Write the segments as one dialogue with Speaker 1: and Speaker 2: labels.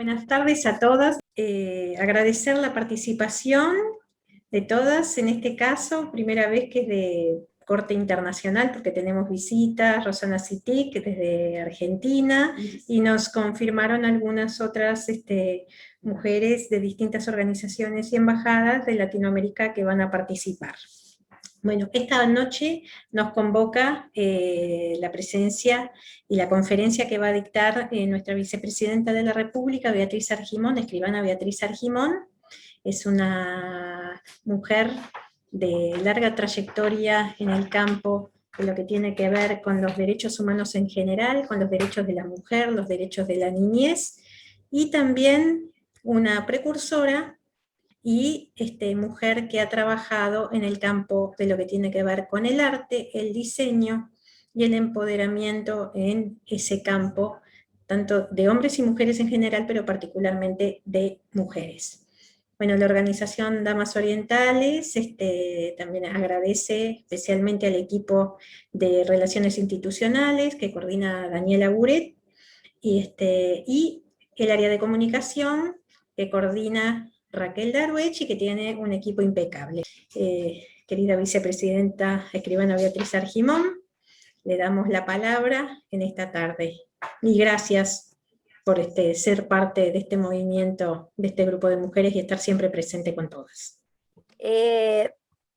Speaker 1: Buenas tardes a todas. Agradecer la participación de todas, en este caso, primera vez que es de corte internacional, porque tenemos visitas, Rosana Sitic desde Argentina, y nos confirmaron algunas otras mujeres de distintas organizaciones y embajadas de Latinoamérica que van a participar. Bueno, esta noche nos convoca la presencia y la conferencia que va a dictar nuestra vicepresidenta de la República, Beatriz Argimón, escribana Beatriz Argimón. Es una mujer de larga trayectoria en el campo de lo que tiene que ver con los derechos humanos en general, con los derechos de la mujer, los derechos de la niñez, y también una precursora y mujer que ha trabajado en el campo de lo que tiene que ver con el arte, el diseño y el empoderamiento en ese campo, tanto de hombres y mujeres en general, pero particularmente de mujeres. Bueno, la organización Damas Orientales también agradece especialmente al equipo de Relaciones Institucionales que coordina Daniela Buret, y el área de comunicación que coordina Raquel Darwech y que tiene un equipo impecable. Querida vicepresidenta escribana Beatriz Argimón, le damos la palabra en esta tarde. Y gracias por ser parte de este movimiento, de este grupo de mujeres y estar siempre presente con todas.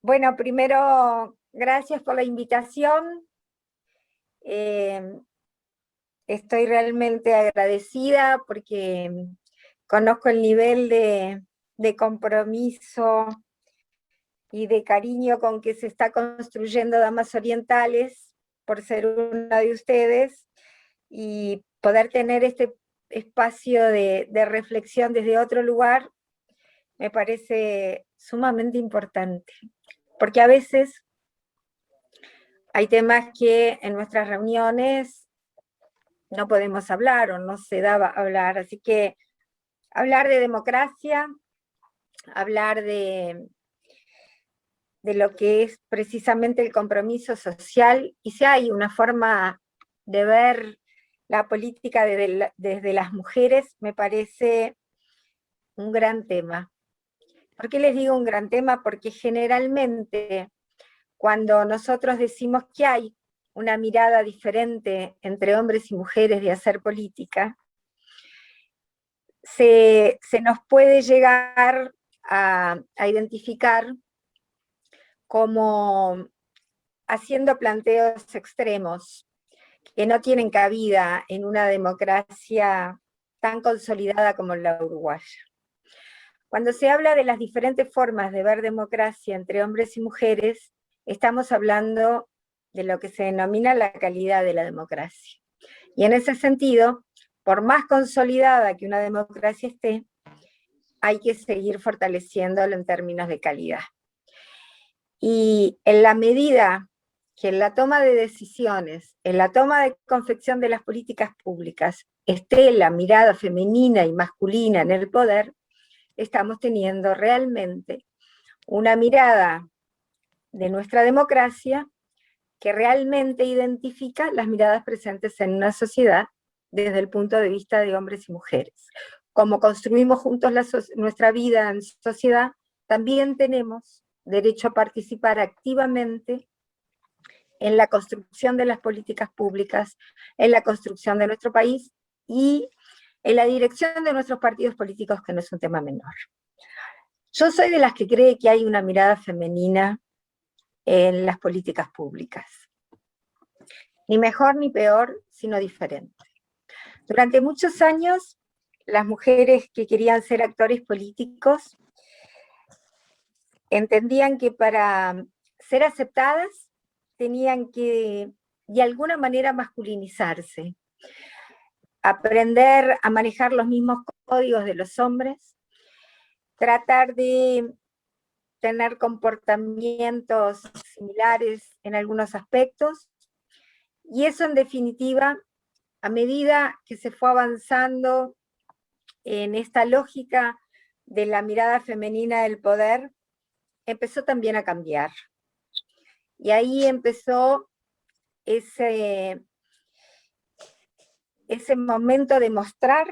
Speaker 2: Bueno, primero, gracias por la invitación. Estoy realmente agradecida porque conozco el nivel de compromiso y de cariño con que se está construyendo Damas Orientales, por ser una de ustedes, y poder tener este espacio de reflexión desde otro lugar, me parece sumamente importante. Porque a veces hay temas que en nuestras reuniones no podemos hablar o no se daba hablar, así que hablar de democracia, hablar de lo que es precisamente el compromiso social, y si hay una forma de ver la política desde las mujeres, me parece un gran tema. ¿Por qué les digo un gran tema? Porque generalmente cuando nosotros decimos que hay una mirada diferente entre hombres y mujeres de hacer política, se nos puede llegar a identificar como haciendo planteos extremos que no tienen cabida en una democracia tan consolidada como la uruguaya. Cuando se habla de las diferentes formas de ver democracia entre hombres y mujeres, estamos hablando de lo que se denomina la calidad de la democracia. Y en ese sentido, por más consolidada que una democracia esté, hay que seguir fortaleciéndolo en términos de calidad. Y en la medida que en la toma de decisiones, en la toma de confección de las políticas públicas, esté la mirada femenina y masculina en el poder, estamos teniendo realmente una mirada de nuestra democracia que realmente identifica las miradas presentes en una sociedad desde el punto de vista de hombres y mujeres. Como construimos juntos nuestra vida en sociedad, también tenemos derecho a participar activamente en la construcción de las políticas públicas, en la construcción de nuestro país y en la dirección de nuestros partidos políticos, que no es un tema menor. Yo soy de las que cree que hay una mirada femenina en las políticas públicas. Ni mejor ni peor, sino diferente. Durante muchos años, las mujeres que querían ser actores políticos entendían que para ser aceptadas tenían que, de alguna manera, masculinizarse, aprender a manejar los mismos códigos de los hombres, tratar de tener comportamientos similares en algunos aspectos, y eso en definitiva, a medida que se fue avanzando en esta lógica de la mirada femenina del poder, empezó también a cambiar. Y ahí empezó ese momento de mostrar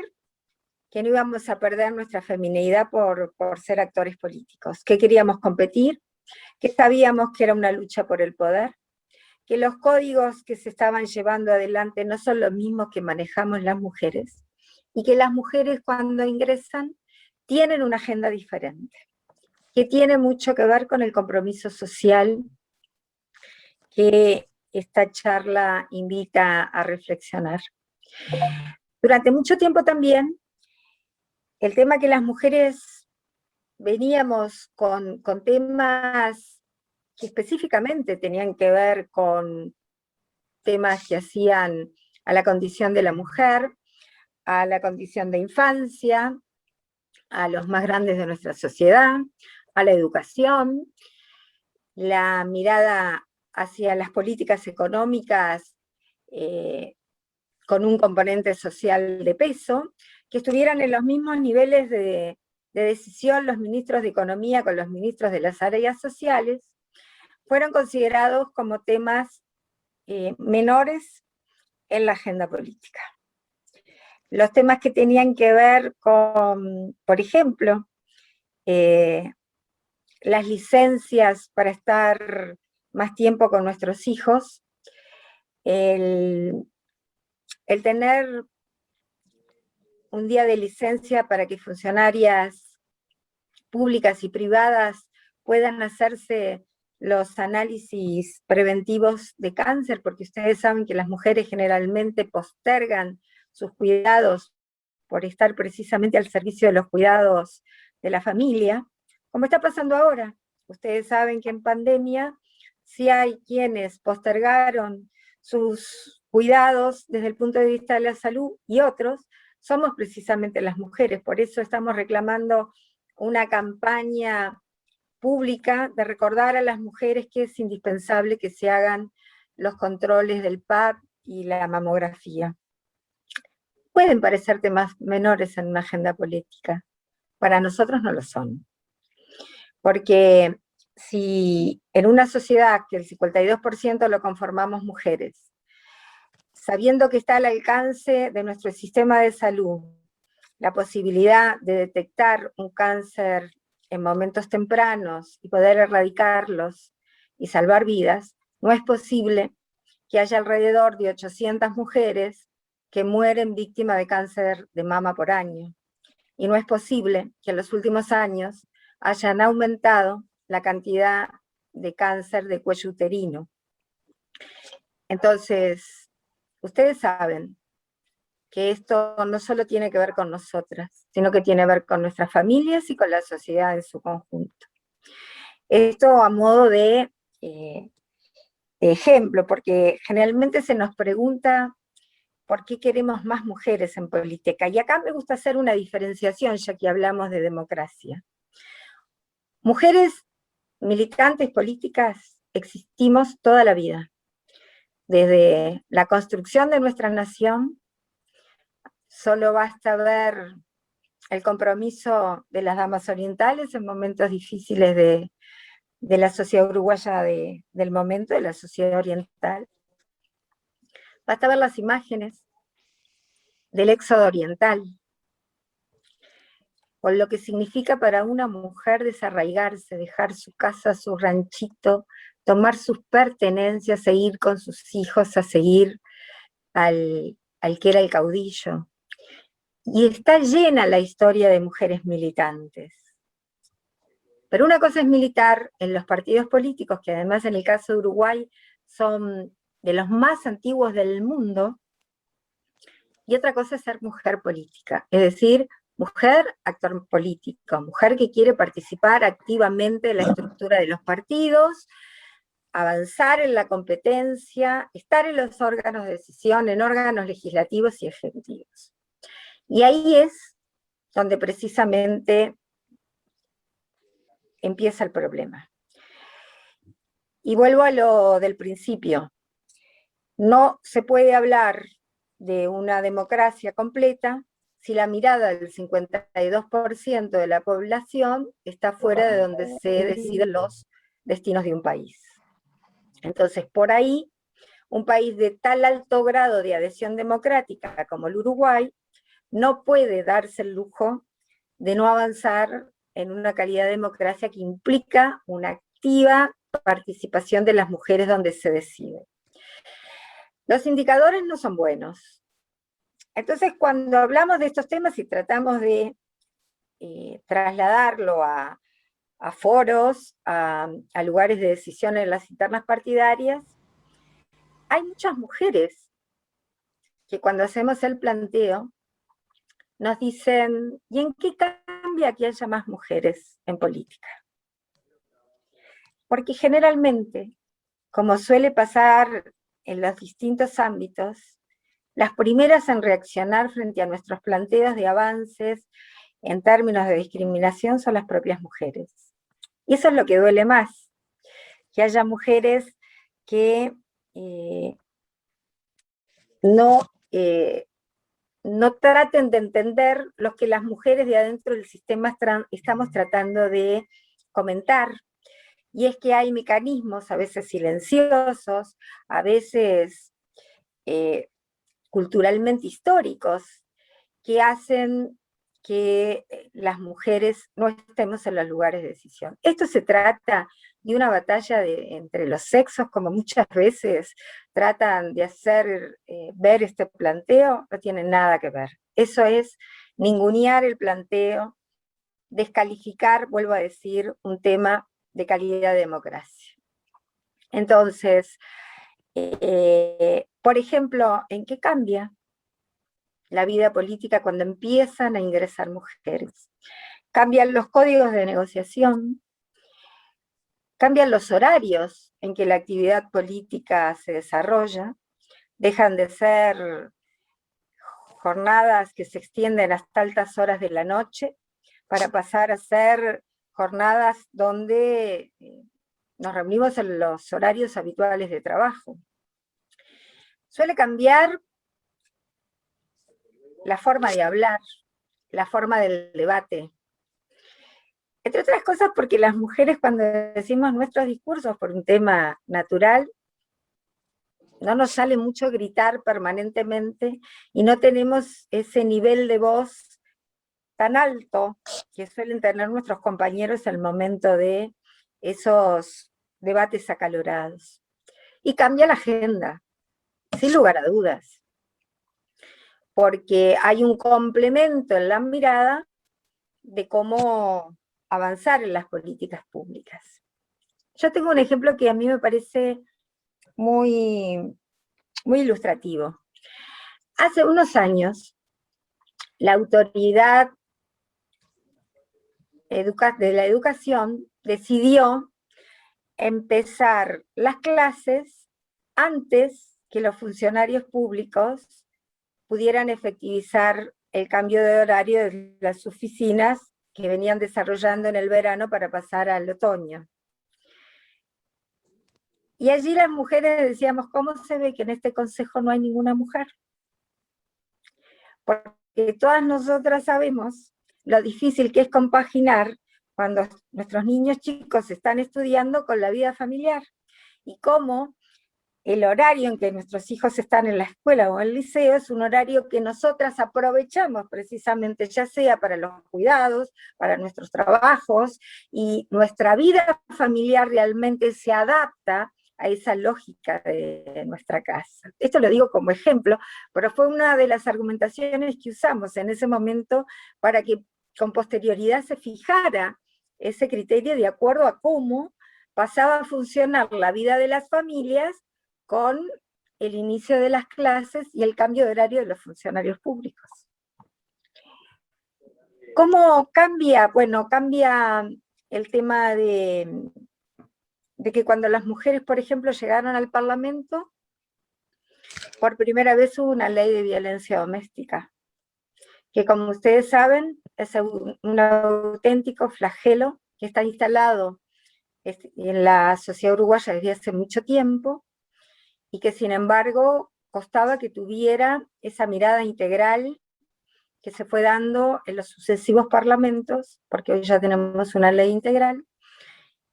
Speaker 2: que no íbamos a perder nuestra femineidad por ser actores políticos, que queríamos competir, que sabíamos que era una lucha por el poder, que los códigos que se estaban llevando adelante no son los mismos que manejamos las mujeres, y que las mujeres cuando ingresan tienen una agenda diferente, que tiene mucho que ver con el compromiso social que esta charla invita a reflexionar. Durante mucho tiempo también, el tema que las mujeres veníamos con temas que específicamente tenían que ver con temas que hacían a la condición de la mujer, a la condición de infancia, a los más grandes de nuestra sociedad, a la educación, la mirada hacia las políticas económicas con un componente social de peso, que estuvieran en los mismos niveles de decisión los ministros de Economía con los ministros de las áreas sociales, fueron considerados como temas menores en la agenda política. Los temas que tenían que ver con, por ejemplo, las licencias para estar más tiempo con nuestros hijos, el tener un día de licencia para que funcionarias públicas y privadas puedan hacerse los análisis preventivos de cáncer, porque ustedes saben que las mujeres generalmente postergan sus cuidados por estar precisamente al servicio de los cuidados de la familia, como está pasando ahora. Ustedes saben que en pandemia sí hay quienes postergaron sus cuidados desde el punto de vista de la salud, y otros somos precisamente las mujeres. Por eso estamos reclamando una campaña pública de recordar a las mujeres que es indispensable que se hagan los controles del PAP y la mamografía. Pueden parecer temas menores en una agenda política, para nosotros no lo son. Porque si en una sociedad que el 52% lo conformamos mujeres, sabiendo que está al alcance de nuestro sistema de salud la posibilidad de detectar un cáncer en momentos tempranos y poder erradicarlos y salvar vidas, no es posible que haya alrededor de 800 mujeres que mueren víctimas de cáncer de mama por año. Y no es posible que en los últimos años hayan aumentado la cantidad de cáncer de cuello uterino. Entonces, ustedes saben que esto no solo tiene que ver con nosotras, sino que tiene que ver con nuestras familias y con la sociedad en su conjunto. Esto a modo de ejemplo, porque generalmente se nos pregunta por qué queremos más mujeres en política, y acá me gusta hacer una diferenciación, ya que hablamos de democracia. Mujeres militantes políticas existimos toda la vida, desde la construcción de nuestra nación. Solo basta ver el compromiso de las damas orientales en momentos difíciles de la sociedad uruguaya del momento, de la sociedad oriental. Basta ver las imágenes del éxodo oriental, con lo que significa para una mujer desarraigarse, dejar su casa, su ranchito, tomar sus pertenencias e ir con sus hijos a seguir al que era el caudillo. Y está llena la historia de mujeres militantes. Pero una cosa es militar en los partidos políticos, que además en el caso de Uruguay son de los más antiguos del mundo, y otra cosa es ser mujer política, es decir, mujer actor político, mujer que quiere participar activamente en la estructura de los partidos, avanzar en la competencia, estar en los órganos de decisión, en órganos legislativos y ejecutivos. Y ahí es donde precisamente empieza el problema. Y vuelvo a lo del principio. No se puede hablar de una democracia completa si la mirada del 52% de la población está fuera de donde se deciden los destinos de un país. Entonces, por ahí, un país de tal alto grado de adhesión democrática como el Uruguay no puede darse el lujo de no avanzar en una calidad de democracia que implica una activa participación de las mujeres donde se decide. Los indicadores no son buenos. Entonces, cuando hablamos de estos temas y tratamos de trasladarlo a foros, a lugares de decisión en las internas partidarias, hay muchas mujeres que cuando hacemos el planteo nos dicen, ¿y en qué cambia que haya más mujeres en política? Porque generalmente, como suele pasar en los distintos ámbitos, las primeras en reaccionar frente a nuestros planteos de avances en términos de discriminación son las propias mujeres. Y eso es lo que duele más, que haya mujeres que no traten de entender lo que las mujeres de adentro del sistema estamos tratando de comentar, y es que hay mecanismos, a veces silenciosos, a veces culturalmente históricos, que hacen que las mujeres no estemos en los lugares de decisión. Esto se trata de una batalla entre los sexos, como muchas veces tratan de hacer ver este planteo, no tiene nada que ver. Eso es ningunear el planteo, descalificar, vuelvo a decir, un tema de calidad de democracia. Entonces, por ejemplo, ¿en qué cambia la vida política cuando empiezan a ingresar mujeres? Cambian los códigos de negociación, cambian los horarios en que la actividad política se desarrolla, dejan de ser jornadas que se extienden hasta altas horas de la noche, para pasar a ser jornadas donde nos reunimos en los horarios habituales de trabajo. Suele cambiar la forma de hablar, la forma del debate. Entre otras cosas porque las mujeres, cuando decimos nuestros discursos por un tema natural, no nos sale mucho gritar permanentemente y no tenemos ese nivel de voz tan alto que suelen tener nuestros compañeros al momento de esos debates acalorados. Y cambia la agenda, sin lugar a dudas, porque hay un complemento en la mirada de cómo avanzar en las políticas públicas. Yo tengo un ejemplo que a mí me parece muy, muy ilustrativo. Hace unos años, la autoridad de la educación decidió empezar las clases antes que los funcionarios públicos pudieran efectivizar el cambio de horario de las oficinas que venían desarrollando en el verano para pasar al otoño. Y allí las mujeres decíamos, ¿cómo se ve que en este consejo no hay ninguna mujer? Porque todas nosotras sabemos lo difícil que es compaginar cuando nuestros niños chicos están estudiando con la vida familiar, y cómo el horario en que nuestros hijos están en la escuela o en el liceo es un horario que nosotras aprovechamos precisamente, ya sea para los cuidados, para nuestros trabajos, y nuestra vida familiar realmente se adapta a esa lógica de nuestra casa. Esto lo digo como ejemplo, pero fue una de las argumentaciones que usamos en ese momento para que con posterioridad se fijara ese criterio de acuerdo a cómo pasaba a funcionar la vida de las familias con el inicio de las clases y el cambio de horario de los funcionarios públicos. ¿Cómo cambia? Bueno, cambia el tema de que cuando las mujeres, por ejemplo, llegaron al Parlamento, por primera vez hubo una ley de violencia doméstica, que como ustedes saben, es un auténtico flagelo que está instalado en la sociedad uruguaya desde hace mucho tiempo, y que sin embargo costaba que tuviera esa mirada integral que se fue dando en los sucesivos parlamentos, porque hoy ya tenemos una ley integral,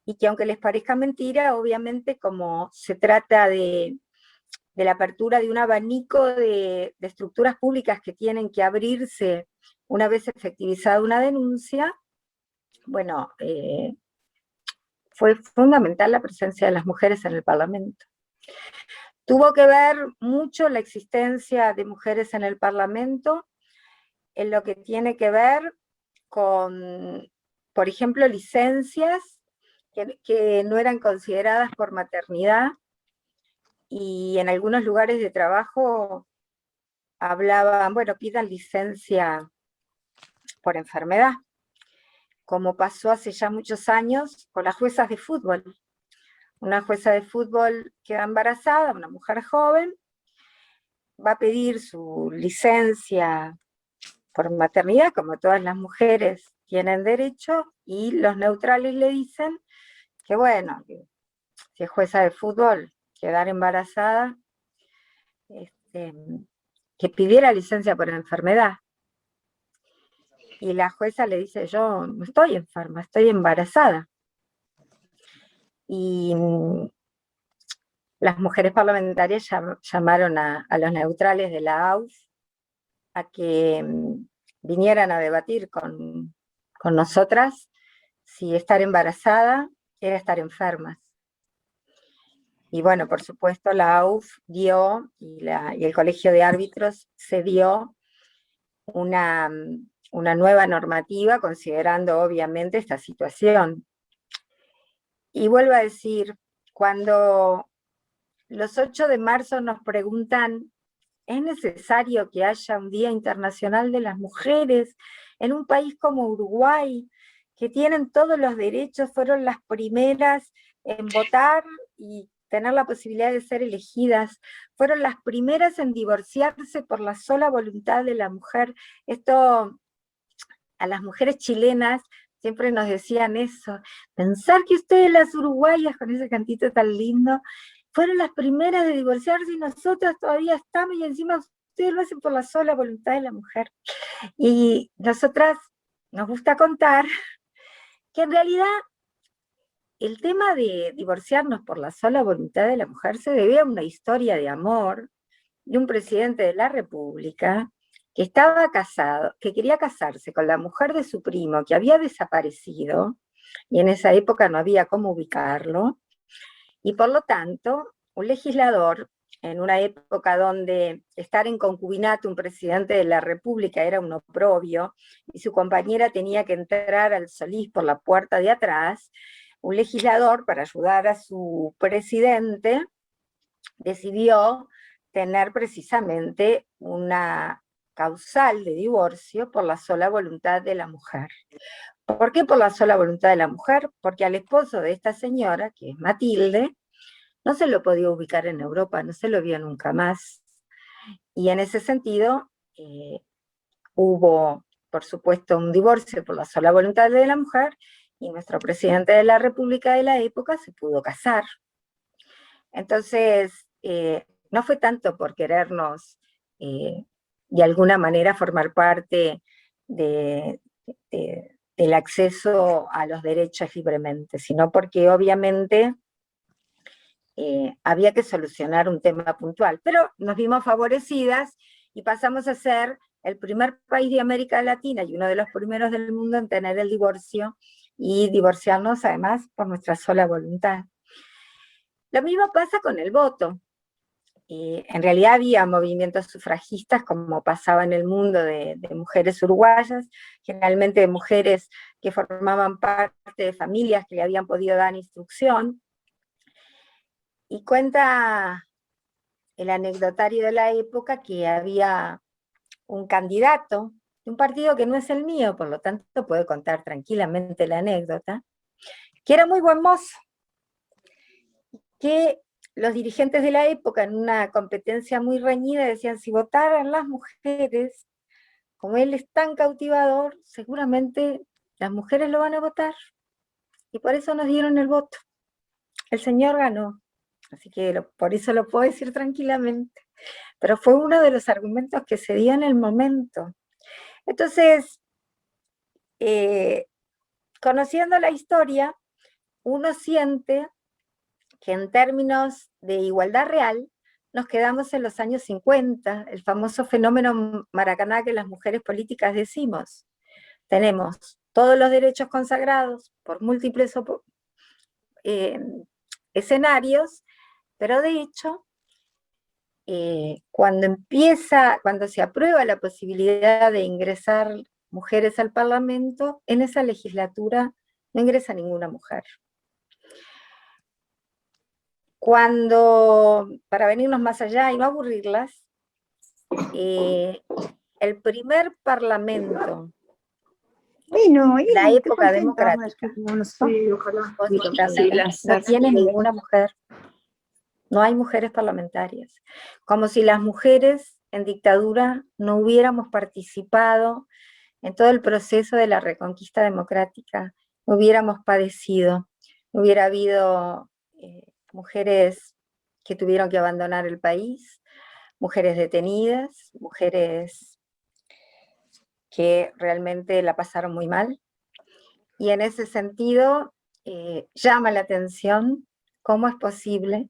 Speaker 2: y que aunque les parezca mentira, obviamente como se trata de de la apertura de un abanico de estructuras públicas que tienen que abrirse una vez efectivizada una denuncia, bueno, fue fundamental la presencia de las mujeres en el Parlamento. Tuvo que ver mucho la existencia de mujeres en el Parlamento en lo que tiene que ver con, por ejemplo, licencias que no eran consideradas por maternidad, y en algunos lugares de trabajo hablaban, bueno, pidan licencia por enfermedad, como pasó hace ya muchos años con las juezas de fútbol. Una jueza de fútbol queda embarazada, una mujer joven, va a pedir su licencia por maternidad, como todas las mujeres tienen derecho, y los neutrales le dicen que bueno, que si es jueza de fútbol, quedar embarazada, que pidiera licencia por enfermedad. Y la jueza le dice, yo no estoy enferma, estoy embarazada. Y las mujeres parlamentarias llamaron a los neutrales de la AUF a que vinieran a debatir con nosotras si estar embarazada era estar enfermas. Y bueno, por supuesto la AUF dio, y el Colegio de Árbitros cedió una nueva normativa, considerando obviamente esta situación. Y vuelvo a decir, cuando los 8 de marzo nos preguntan, ¿es necesario que haya un Día Internacional de las Mujeres en un país como Uruguay, que tienen todos los derechos, fueron las primeras en votar y tener la posibilidad de ser elegidas, fueron las primeras en divorciarse por la sola voluntad de la mujer? Esto a las mujeres chilenas siempre nos decían eso, pensar que ustedes las uruguayas, con ese cantito tan lindo, fueron las primeras de divorciarse y nosotras todavía estamos, y encima ustedes lo hacen por la sola voluntad de la mujer. Y nosotras nos gusta contar que en realidad el tema de divorciarnos por la sola voluntad de la mujer se debe a una historia de amor de un presidente de la República que estaba casado, que quería casarse con la mujer de su primo, que había desaparecido, y en esa época no había cómo ubicarlo, y por lo tanto, un legislador, en una época donde estar en concubinato un presidente de la República era un oprobio, y su compañera tenía que entrar al Solís por la puerta de atrás, un legislador, para ayudar a su presidente, decidió tener precisamente una causal de divorcio por la sola voluntad de la mujer. ¿Por qué por la sola voluntad de la mujer? Porque al esposo de esta señora, que es Matilde, no se lo podía ubicar en Europa, no se lo vio nunca más. Y en ese sentido, hubo, por supuesto, un divorcio por la sola voluntad de la mujer, y nuestro presidente de la República de la época se pudo casar. Entonces, no fue tanto por querernos de alguna manera formar parte del acceso a los derechos libremente, sino porque obviamente había que solucionar un tema puntual. Pero nos vimos favorecidas y pasamos a ser el primer país de América Latina y uno de los primeros del mundo en tener el divorcio, y divorciarnos además por nuestra sola voluntad. Lo mismo pasa con el voto. En realidad había movimientos sufragistas, como pasaba en el mundo de mujeres uruguayas, generalmente de mujeres que formaban parte de familias que le habían podido dar instrucción. Y cuenta el anecdotario de la época que había un candidato de un partido que no es el mío, por lo tanto puedo contar tranquilamente la anécdota, que era muy buen mozo, que los dirigentes de la época, en una competencia muy reñida, decían, si votaran las mujeres, como él es tan cautivador, seguramente las mujeres lo van a votar, y por eso nos dieron el voto. El señor ganó, así que por eso lo puedo decir tranquilamente, pero fue uno de los argumentos que se dio en el momento. Entonces, conociendo la historia, uno siente que en términos de igualdad real, nos quedamos en los años 50, el famoso fenómeno Maracaná que las mujeres políticas decimos. Tenemos todos los derechos consagrados por múltiples escenarios, pero de hecho, cuando se aprueba la posibilidad de ingresar mujeres al Parlamento, en esa legislatura no ingresa ninguna mujer. Para venirnos más allá y no aburrirlas, el primer parlamento, la época democrática, no tiene ninguna mujer. No hay mujeres parlamentarias. Como si las mujeres en dictadura no hubiéramos participado en todo el proceso de la reconquista democrática, no hubiéramos padecido, no hubiera habido mujeres que tuvieron que abandonar el país, mujeres detenidas, mujeres que realmente la pasaron muy mal. Y en ese sentido, llama la atención cómo es posible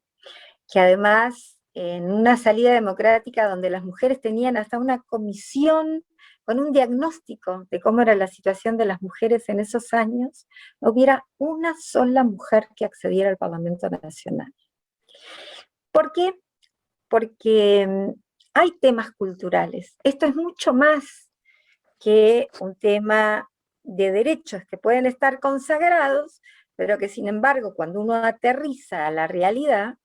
Speaker 2: que además en una salida democrática donde las mujeres tenían hasta una comisión con un diagnóstico de cómo era la situación de las mujeres en esos años, no hubiera una sola mujer que accediera al Parlamento Nacional. ¿Por qué? Porque hay temas culturales. Esto es mucho más que un tema de derechos que pueden estar consagrados, pero que sin embargo cuando uno aterriza a la realidad,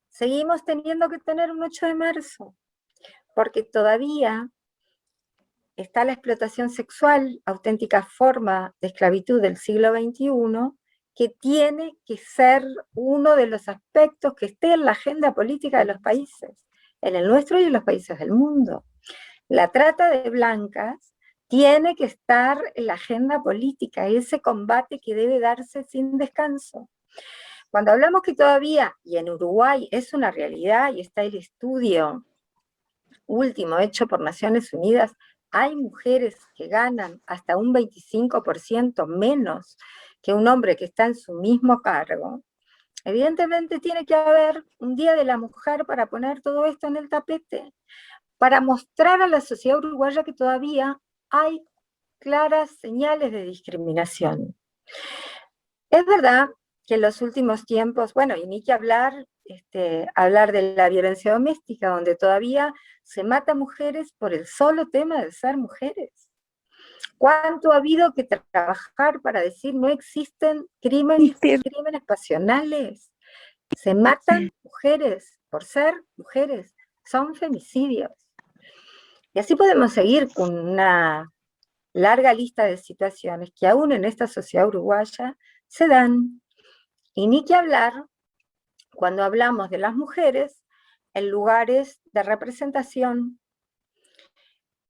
Speaker 2: seguimos teniendo que tener un 8 de marzo, porque todavía está la explotación sexual, auténtica forma de esclavitud del siglo XXI, que tiene que ser uno de los aspectos que esté en la agenda política de los países, en el nuestro y en los países del mundo. La trata de blancas tiene que estar en la agenda política, ese combate que debe darse sin descanso. Cuando hablamos que todavía, y en Uruguay es una realidad, y está el estudio último hecho por Naciones Unidas, hay mujeres que ganan hasta un 25% menos que un hombre que está en su mismo cargo, evidentemente tiene que haber un Día de la Mujer para poner todo esto en el tapete, para mostrar a la sociedad uruguaya que todavía hay claras señales de discriminación. Es verdad que en los últimos tiempos, bueno, y ni que hablar de la violencia doméstica, donde todavía se mata a mujeres por el solo tema de ser mujeres. ¿Cuánto ha habido que trabajar para decir no existen crímenes pasionales? Se matan mujeres por ser mujeres, son femicidios. Y así podemos seguir con una larga lista de situaciones que aún en esta sociedad uruguaya se dan. Y ni que hablar cuando hablamos de las mujeres en lugares de representación.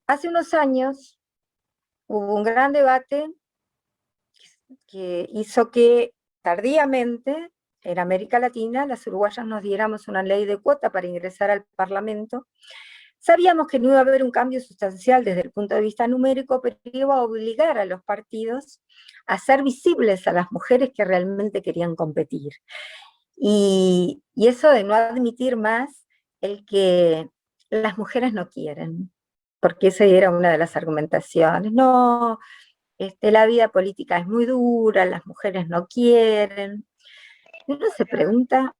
Speaker 2: Hace unos años hubo un gran debate que hizo que tardíamente en América Latina las uruguayas nos diéramos una ley de cuota para ingresar al Parlamento. Sabíamos que no iba a haber un cambio sustancial desde el punto de vista numérico, pero iba a obligar a los partidos a hacer visibles a las mujeres que realmente querían competir. Y eso de no admitir más el que las mujeres no quieren, porque esa era una de las argumentaciones. No, la vida política es muy dura, las mujeres no quieren. Uno se pregunta,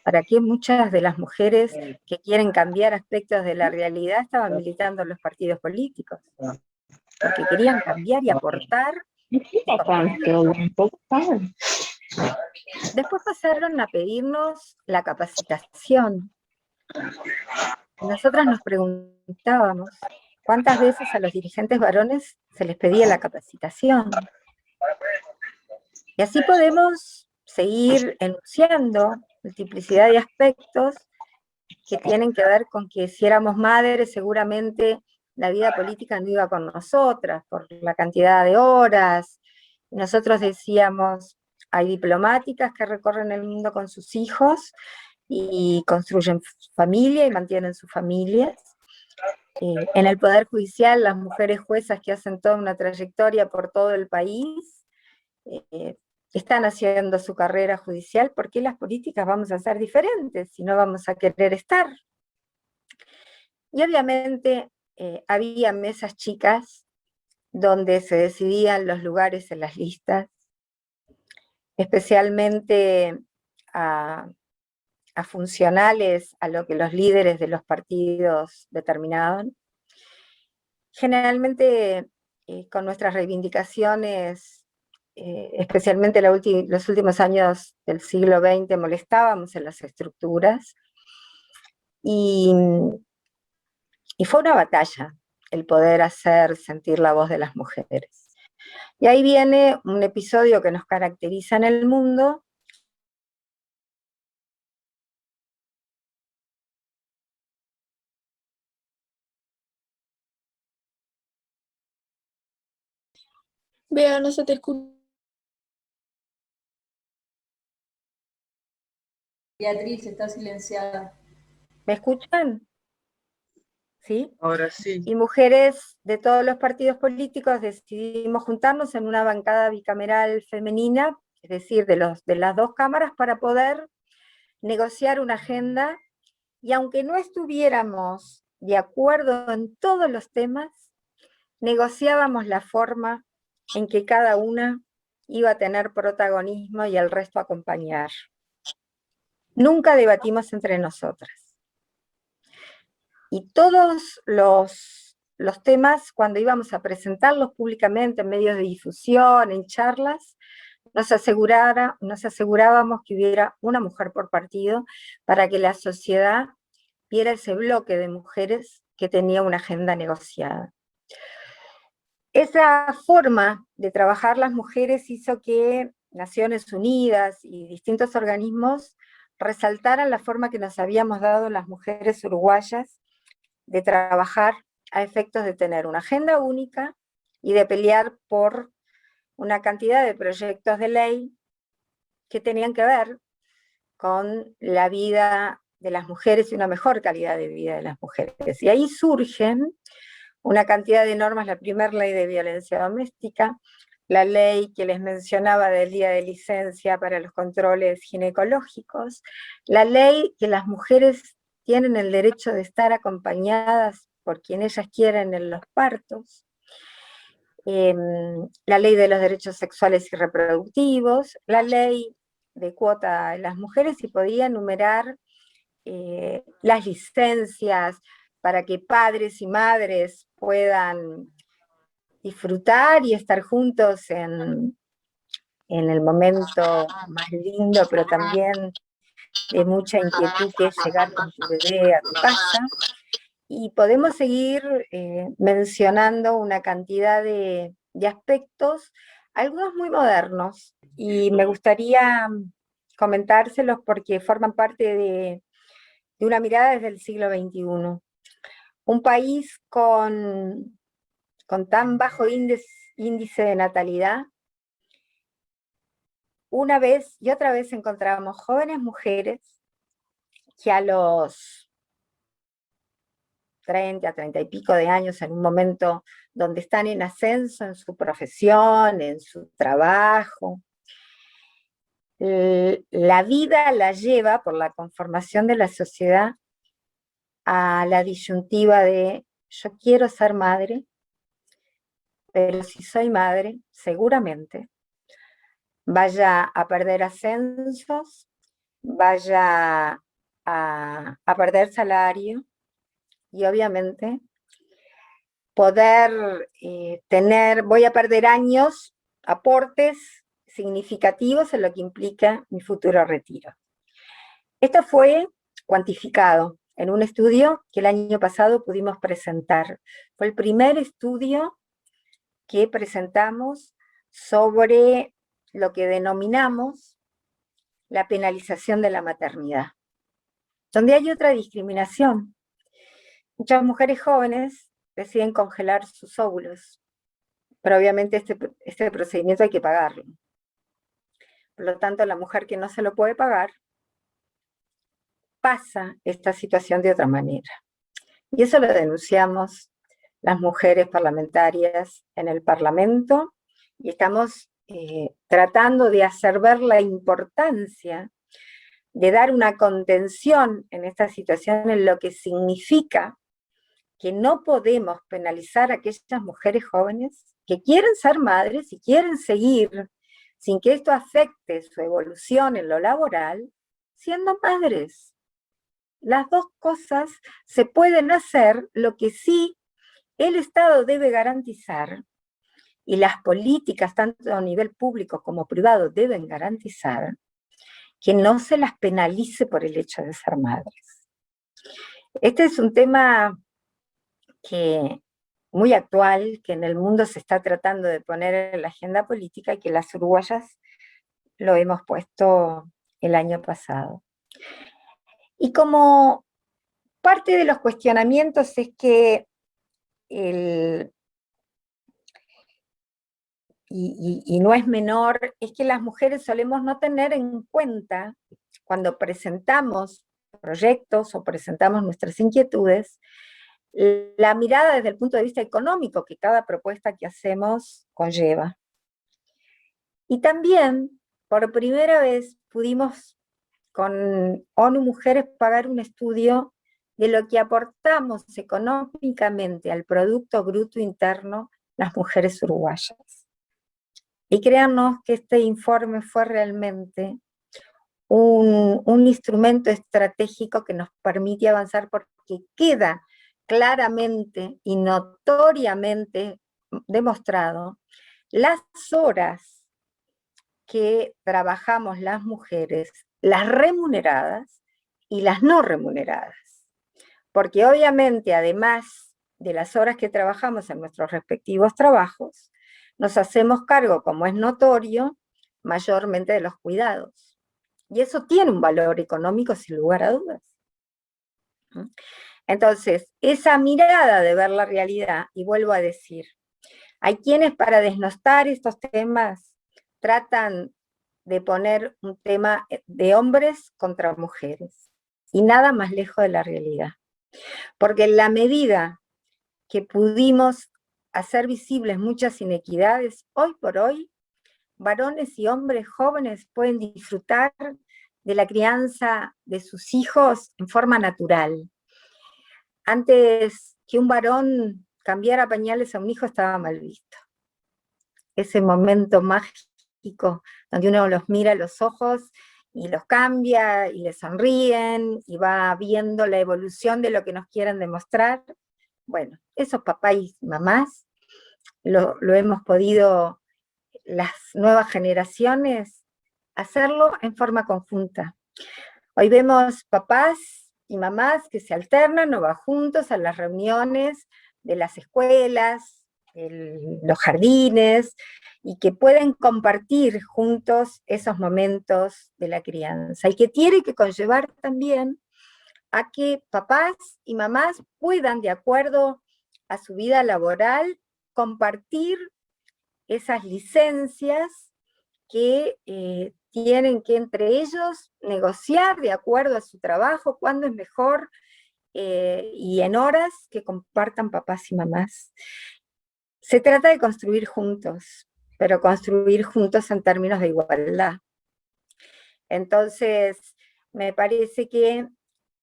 Speaker 2: ¿para qué muchas de las mujeres que quieren cambiar aspectos de la realidad estaban militando en los partidos políticos? Porque querían cambiar y aportar. Después pasaron a pedirnos la capacitación. Nosotras nos preguntábamos cuántas veces a los dirigentes varones se les pedía la capacitación. Y así podemos seguir enunciando multiplicidad de aspectos que tienen que ver con que si éramos madres seguramente la vida política no iba con nosotras por la cantidad de horas. Nosotros decíamos, hay diplomáticas que recorren el mundo con sus hijos y construyen familia y mantienen sus familias. En el Poder Judicial, las mujeres juezas que hacen toda una trayectoria por todo el país, están haciendo su carrera judicial, ¿por qué las políticas vamos a ser diferentes si no vamos a querer estar? Y obviamente había mesas chicas donde se decidían los lugares en las listas, especialmente a funcionales, a lo que los líderes de los partidos determinaban. Generalmente con nuestras reivindicaciones, especialmente los últimos años del siglo XX, molestábamos en las estructuras, y fue una batalla el poder hacer sentir la voz de las mujeres. Y ahí viene un episodio que nos caracteriza en el mundo.
Speaker 3: Vea, no se te escucha.
Speaker 4: Beatriz, está silenciada.
Speaker 2: ¿Me escuchan? ¿Sí?
Speaker 5: Ahora sí.
Speaker 2: Y mujeres de todos los partidos políticos decidimos juntarnos en una bancada bicameral femenina, es decir, de las dos cámaras, para poder negociar una agenda, y aunque no estuviéramos de acuerdo en todos los temas, negociábamos la forma en que cada una iba a tener protagonismo y el resto acompañar. Nunca debatimos entre nosotras. Y todos los temas, cuando íbamos a presentarlos públicamente en medios de difusión, en charlas, nos asegurábamos que hubiera una mujer por partido para que la sociedad viera ese bloque de mujeres que tenía una agenda negociada. Esa forma de trabajar las mujeres hizo que Naciones Unidas y distintos organismos resaltaran la forma que nos habíamos dado las mujeres uruguayas de trabajar a efectos de tener una agenda única y de pelear por una cantidad de proyectos de ley que tenían que ver con la vida de las mujeres y una mejor calidad de vida de las mujeres. Y ahí surgen una cantidad de normas: la primera ley de violencia doméstica, la ley que les mencionaba del día de licencia para los controles ginecológicos, la ley que las mujeres tienen el derecho de estar acompañadas por quien ellas quieran en los partos, la ley de los derechos sexuales y reproductivos, la ley de cuota de las mujeres, y podía enumerar las licencias para que padres y madres puedan disfrutar y estar juntos en el momento más lindo, pero también de mucha inquietud, que es llegar con tu bebé a tu casa. Y podemos seguir mencionando una cantidad de aspectos, algunos muy modernos, y me gustaría comentárselos porque forman parte de una mirada desde el siglo XXI. Un país con tan bajo índice de natalidad, una vez y otra vez encontramos jóvenes mujeres que a los 30, 30 y pico de años, en un momento donde están en ascenso en su profesión, en su trabajo, la vida la lleva, por la conformación de la sociedad, a la disyuntiva de: yo quiero ser madre, pero si soy madre, seguramente vaya a perder ascensos, vaya a perder salario, y obviamente voy a perder años, aportes significativos en lo que implica mi futuro retiro. Esto fue cuantificado en un estudio que el año pasado pudimos presentar. Fue el primer estudio que presentamos sobre lo que denominamos la penalización de la maternidad, donde hay otra discriminación. Muchas mujeres jóvenes deciden congelar sus óvulos, pero obviamente este procedimiento hay que pagarlo. Por lo tanto, la mujer que no se lo puede pagar pasa esta situación de otra manera. Y eso lo denunciamos las mujeres parlamentarias en el Parlamento, y estamos tratando de hacer ver la importancia de dar una contención en esta situación, en lo que significa que no podemos penalizar a aquellas mujeres jóvenes que quieren ser madres y quieren seguir sin que esto afecte su evolución en lo laboral, siendo madres. Las dos cosas se pueden hacer, lo que sí el Estado debe garantizar, y las políticas, tanto a nivel público como privado, deben garantizar, que no se las penalice por el hecho de ser madres. Este es un tema muy actual, que en el mundo se está tratando de poner en la agenda política y que las uruguayas lo hemos puesto el año pasado. Y como parte de los cuestionamientos es que y no es menor, es que las mujeres solemos no tener en cuenta, cuando presentamos proyectos o presentamos nuestras inquietudes, la mirada desde el punto de vista económico que cada propuesta que hacemos conlleva. Y también, por primera vez, pudimos con ONU Mujeres pagar un estudio de lo que aportamos económicamente al Producto Bruto Interno las mujeres uruguayas. Y créanos que este informe fue realmente un instrumento estratégico que nos permite avanzar, porque queda claramente y notoriamente demostrado las horas que trabajamos las mujeres, las remuneradas y las no remuneradas. Porque obviamente, además de las horas que trabajamos en nuestros respectivos trabajos, nos hacemos cargo, como es notorio, mayormente de los cuidados. Y eso tiene un valor económico sin lugar a dudas. Entonces, esa mirada de ver la realidad, y vuelvo a decir, hay quienes para desnostar estos temas tratan de poner un tema de hombres contra mujeres, y nada más lejos de la realidad. Porque en la medida que pudimos hacer visibles muchas inequidades, hoy por hoy, varones y hombres jóvenes pueden disfrutar de la crianza de sus hijos en forma natural. Antes que un varón cambiara pañales a un hijo estaba mal visto. Ese momento mágico donde uno los mira a los ojos y los cambia y le sonríen y va viendo la evolución de lo que nos quieren demostrar. Bueno, esos papás y mamás lo hemos podido, las nuevas generaciones, hacerlo en forma conjunta. Hoy vemos papás y mamás que se alternan o van juntos a las reuniones de las escuelas, los jardines, y que pueden compartir juntos esos momentos de la crianza, y que tiene que conllevar también a que papás y mamás puedan, de acuerdo a su vida laboral, compartir esas licencias que tienen que entre ellos negociar de acuerdo a su trabajo, cuándo es mejor, y en horas que compartan papás y mamás. Se trata de construir juntos, pero construir juntos en términos de igualdad. Entonces, me parece que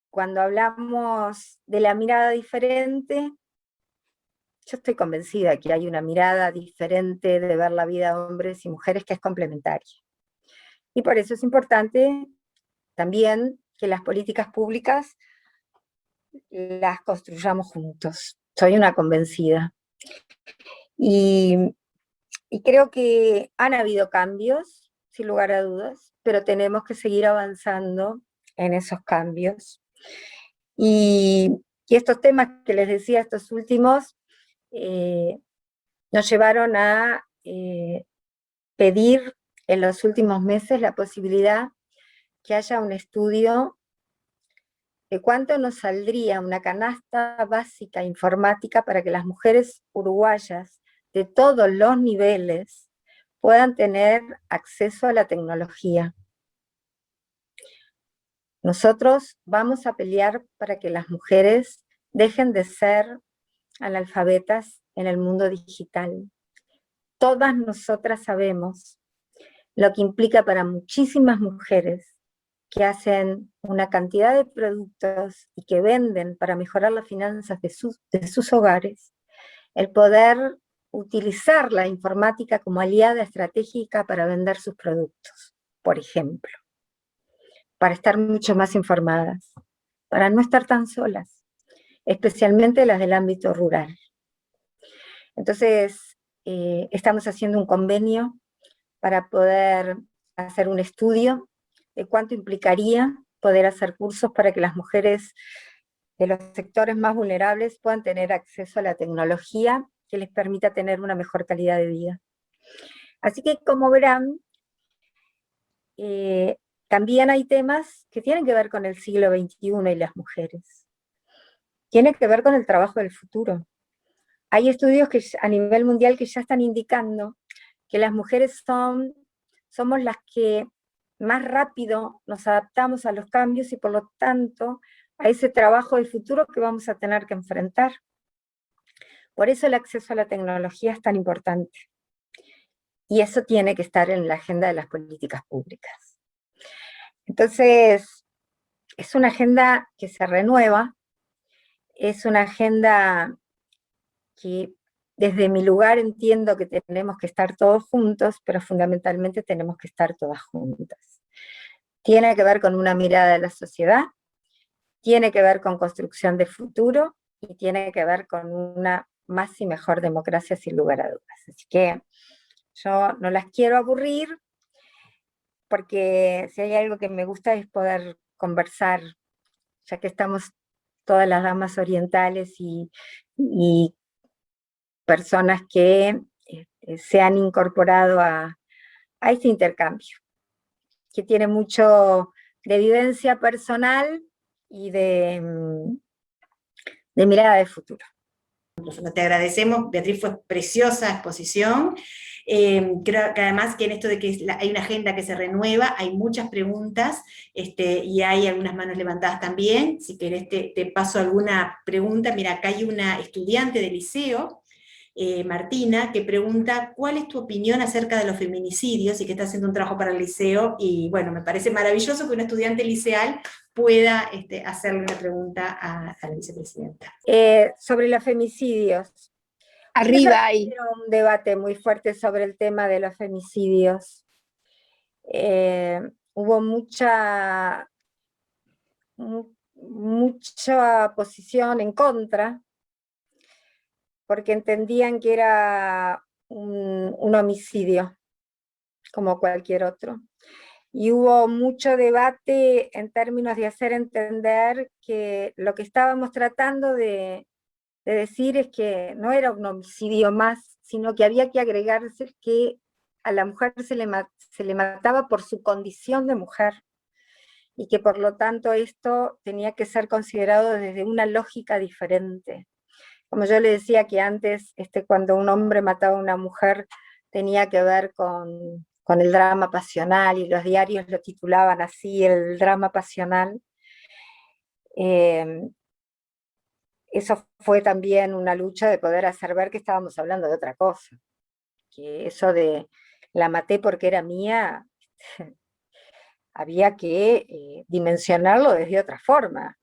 Speaker 2: cuando hablamos de la mirada diferente, yo estoy convencida que hay una mirada diferente de ver la vida de hombres y mujeres que es complementaria. Y por eso es importante también que las políticas públicas las construyamos juntos. Soy una convencida. Y creo que han habido cambios, sin lugar a dudas, pero tenemos que seguir avanzando en esos cambios. Y estos temas que les decía, estos últimos, nos llevaron a pedir en los últimos meses la posibilidad que haya un estudio de cuánto nos saldría una canasta básica informática para que las mujeres uruguayas de todos los niveles puedan tener acceso a la tecnología. Nosotros vamos a pelear para que las mujeres dejen de ser analfabetas en el mundo digital. todas nosotras sabemos lo que implica para muchísimas mujeres que hacen una cantidad de productos y que venden para mejorar las finanzas de sus hogares, el poder utilizar la informática como aliada estratégica para vender sus productos, por ejemplo, para estar mucho más informadas, para no estar tan solas, especialmente las del ámbito rural. Entonces, estamos haciendo un convenio para poder hacer un estudio de cuánto implicaría poder hacer cursos para que las mujeres de los sectores más vulnerables puedan tener acceso a la tecnología que les permita tener una mejor calidad de vida. Así que, como verán, también hay temas que tienen que ver con el siglo XXI y las mujeres. Tiene que ver con el trabajo del futuro. Hay estudios que a nivel mundial que ya están indicando que las mujeres somos las que más rápido nos adaptamos a los cambios y por lo tanto a ese trabajo del futuro que vamos a tener que enfrentar. Por eso el acceso a la tecnología es tan importante. Y eso tiene que estar en la agenda de las políticas públicas. Entonces, es una agenda que se renueva, es una agenda que desde mi lugar entiendo que tenemos que estar todos juntos, pero fundamentalmente tenemos que estar todas juntas. Tiene que ver con una mirada de la sociedad, tiene que ver con construcción de futuro, y tiene que ver con una más y mejor democracia sin lugar a dudas. Así que yo no las quiero aburrir, porque si hay algo que me gusta es poder conversar, ya que estamos todas las damas orientales y personas que se han incorporado a este intercambio, que tiene mucho de vivencia personal y de mirada de futuro.
Speaker 5: Te agradecemos, Beatriz, fue preciosa exposición. Creo que además que en esto de que hay una agenda que se renueva, hay muchas preguntas y hay algunas manos levantadas también. Si querés te paso alguna pregunta. Mira, acá hay una estudiante de liceo, Martina, que pregunta ¿cuál es tu opinión acerca de los feminicidios? Y que está haciendo un trabajo para el liceo, y bueno, me parece maravilloso que un estudiante liceal pueda hacerle una pregunta a la vicepresidenta.
Speaker 2: Sobre los femicidios.
Speaker 3: Arriba ahí.
Speaker 2: Hubo un debate muy fuerte sobre el tema de los femicidios. Hubo mucha posición en contra, porque entendían que era un homicidio, como cualquier otro. Y hubo mucho debate en términos de hacer entender que lo que estábamos tratando de decir es que no era un homicidio más, sino que había que agregarse que a la mujer se le mataba por su condición de mujer, y que por lo tanto esto tenía que ser considerado desde una lógica diferente. Como yo le decía que antes, cuando un hombre mataba a una mujer, tenía que ver con el drama pasional, y los diarios lo titulaban así, el drama pasional. Eso fue también una lucha de poder hacer ver que estábamos hablando de otra cosa, que eso de la maté porque era mía, había que dimensionarlo desde otra forma.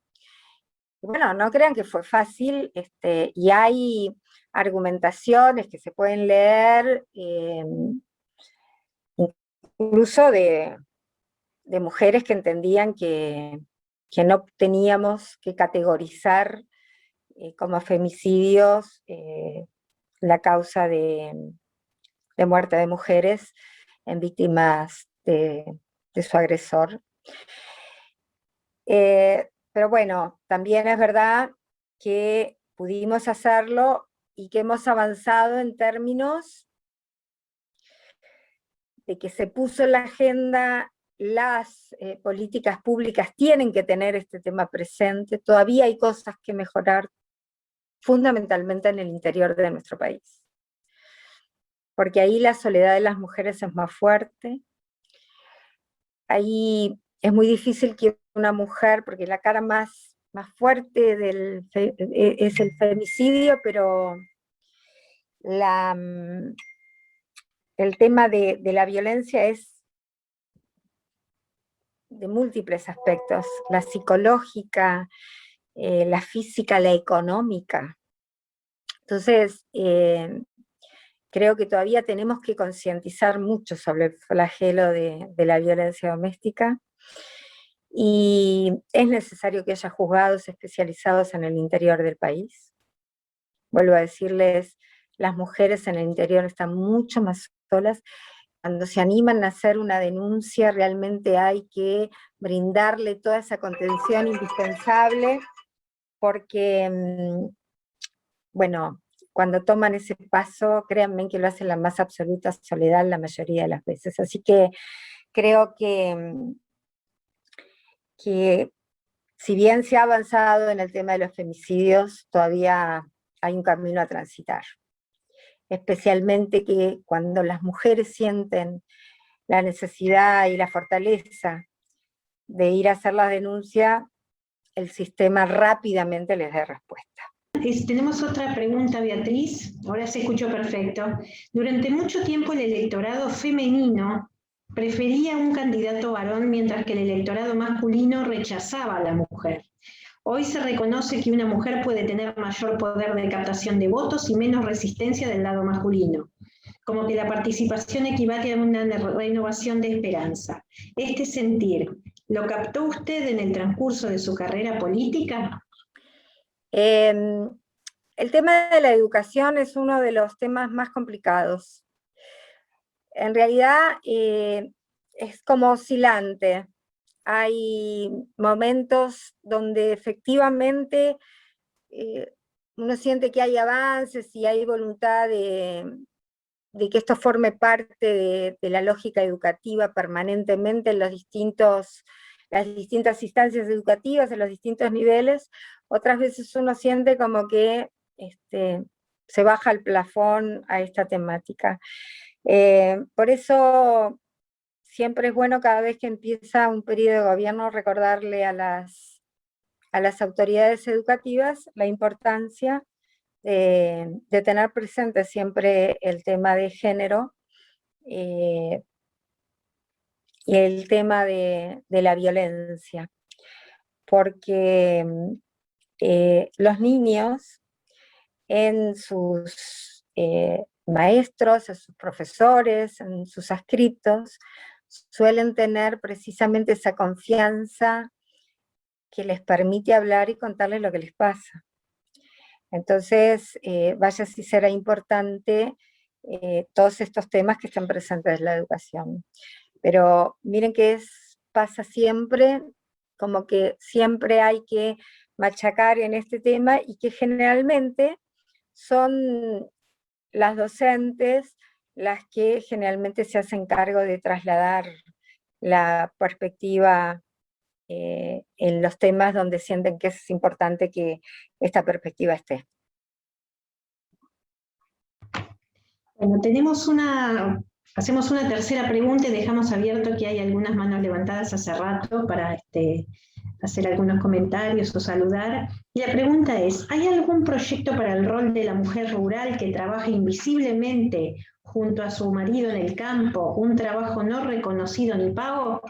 Speaker 2: Bueno, no crean que fue fácil, y hay argumentaciones que se pueden leer, incluso de mujeres que entendían que no teníamos que categorizar como femicidios la causa de muerte de mujeres en víctimas de su agresor. Pero bueno, también es verdad que pudimos hacerlo y que hemos avanzado en términos de que se puso en la agenda, las políticas públicas tienen que tener este tema presente. Todavía hay cosas que mejorar, fundamentalmente en el interior de nuestro país, porque ahí la soledad de las mujeres es más fuerte. Ahí es muy difícil que una mujer, porque la cara más fuerte es el femicidio, pero el tema de la violencia es de múltiples aspectos, la psicológica, la física, la económica. Entonces, creo que todavía tenemos que concientizar mucho sobre el flagelo de la violencia doméstica, y es necesario que haya juzgados especializados en el interior del país. Vuelvo a decirles, las mujeres en el interior están mucho más solas. Cuando se animan a hacer una denuncia, realmente hay que brindarle toda esa contención indispensable, porque, bueno, cuando toman ese paso, créanme que lo hacen en la más absoluta soledad la mayoría de las veces. Así que creo que si bien se ha avanzado en el tema de los femicidios, todavía hay un camino a transitar. Especialmente que cuando las mujeres sienten la necesidad y la fortaleza de ir a hacer la denuncia, el sistema rápidamente les da respuesta.
Speaker 1: Tenemos otra pregunta, Beatriz. Ahora se escuchó perfecto. Durante mucho tiempo el electorado femenino prefería un candidato varón, mientras que el electorado masculino rechazaba a la mujer. Hoy se reconoce que una mujer puede tener mayor poder de captación de votos y menos resistencia del lado masculino, como que la participación equivale a una renovación de esperanza. ¿Este sentir lo captó usted en el transcurso de su carrera política?
Speaker 2: El tema de la educación es uno de los temas más complicados. En realidad es como oscilante. Hay momentos donde efectivamente uno siente que hay avances y hay voluntad de que esto forme parte de la lógica educativa permanentemente en las distintas instancias educativas, en los distintos niveles. Otras veces uno siente como que se baja el plafón a esta temática. Por eso siempre es bueno, cada vez que empieza un periodo de gobierno, recordarle a las autoridades educativas la importancia de tener presente siempre el tema de género y el tema de la violencia, porque los niños en sus maestros, en sus profesores, en sus adscriptos, suelen tener precisamente esa confianza que les permite hablar y contarles lo que les pasa. Entonces, vaya si será importante todos estos temas que están presentes en la educación. Pero miren que pasa siempre, como que siempre hay que machacar en este tema, y que generalmente son las docentes las que generalmente se hacen cargo de trasladar la perspectiva en los temas donde sienten que es importante que esta perspectiva esté.
Speaker 1: Bueno, hacemos una tercera pregunta y dejamos abierto que hay algunas manos levantadas hace rato para hacer algunos comentarios o saludar. Y la pregunta es, ¿hay algún proyecto para el rol de la mujer rural que trabaja invisiblemente junto a su marido en el campo, un trabajo no reconocido ni pago?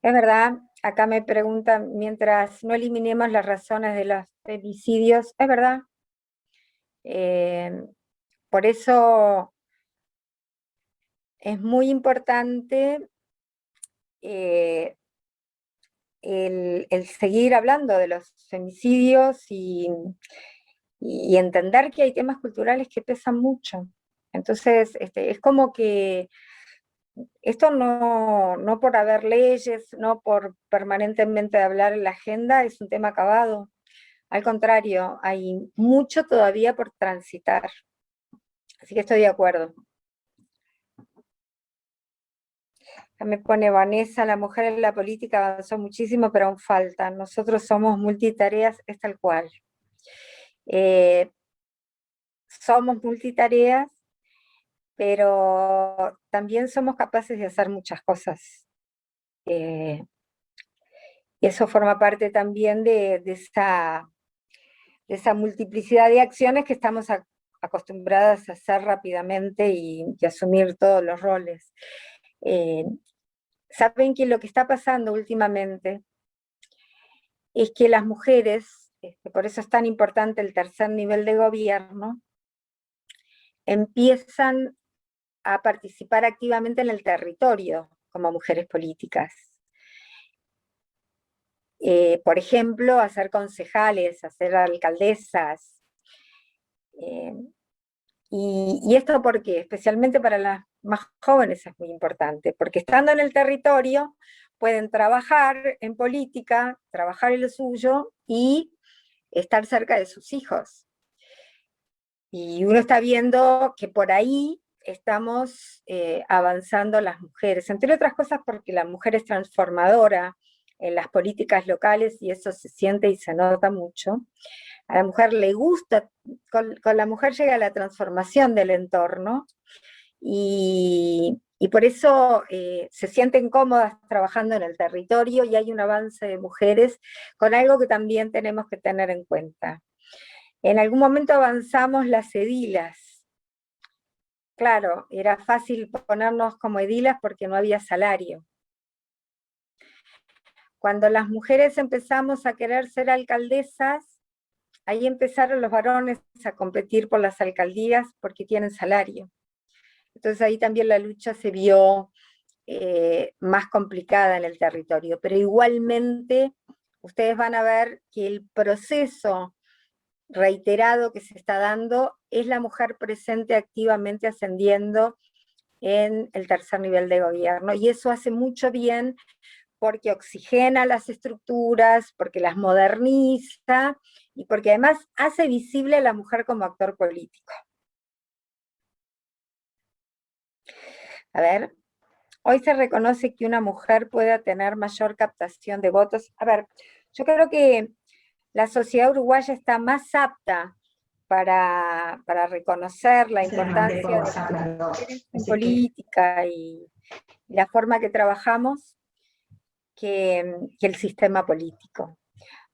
Speaker 2: Es verdad, acá me preguntan, mientras no eliminemos las razones de los femicidios, es verdad. Por eso es muy importante el seguir hablando de los femicidios y entender que hay temas culturales que pesan mucho. Entonces, es como que esto no por haber leyes, no por permanentemente hablar en la agenda, es un tema acabado. Al contrario, hay mucho todavía por transitar. Así que estoy de acuerdo. Me pone Vanessa, la mujer en la política avanzó muchísimo, pero aún falta. Nosotros somos multitareas, es tal cual. Somos multitareas, pero también somos capaces de hacer muchas cosas. Y eso forma parte también de esa multiplicidad de acciones que estamos acostumbradas a hacer rápidamente y asumir todos los roles. Saben que lo que está pasando últimamente es que las mujeres, por eso es tan importante el tercer nivel de gobierno, empiezan a participar activamente en el territorio como mujeres políticas. Por ejemplo, a ser concejales, a ser alcaldesas. Y esto ¿por qué? Especialmente para las más jóvenes es muy importante, porque estando en el territorio pueden trabajar en política, trabajar en lo suyo y estar cerca de sus hijos. Y uno está viendo que por ahí estamos avanzando las mujeres, entre otras cosas porque la mujer es transformadora en las políticas locales y eso se siente y se nota mucho. A la mujer le gusta, con la mujer llega la transformación del entorno y por eso se sienten cómodas trabajando en el territorio y hay un avance de mujeres con algo que también tenemos que tener en cuenta. En algún momento avanzamos las edilas. Claro, era fácil ponernos como edilas porque no había salario. Cuando las mujeres empezamos a querer ser alcaldesas, ahí empezaron los varones a competir por las alcaldías porque tienen salario. Entonces ahí también la lucha se vio más complicada en el territorio. Pero igualmente, ustedes van a ver que el proceso reiterado que se está dando es la mujer presente activamente ascendiendo en el tercer nivel de gobierno, y eso hace mucho bien porque oxigena las estructuras, porque las moderniza, y porque además hace visible a la mujer como actor político. A ver, hoy se reconoce que una mujer pueda tener mayor captación de votos. A ver, yo creo que la sociedad uruguaya está más apta para reconocer la importancia de las mujeres en política y la forma que trabajamos que el sistema político.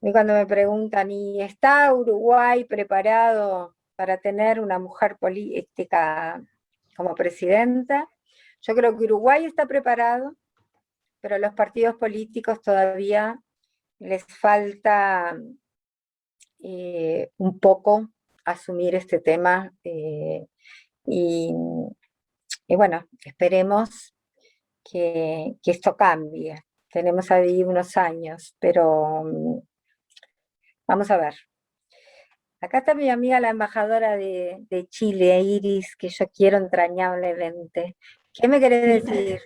Speaker 2: Y cuando me preguntan, ¿y está Uruguay preparado para tener una mujer política como presidenta? Yo creo que Uruguay está preparado, pero a los partidos políticos todavía les falta un poco asumir este tema y bueno, esperemos que esto cambie. Tenemos ahí unos años, pero vamos a ver. Acá está mi amiga la embajadora de Chile, Iris, que yo quiero entrañablemente. ¿Qué me querés decir?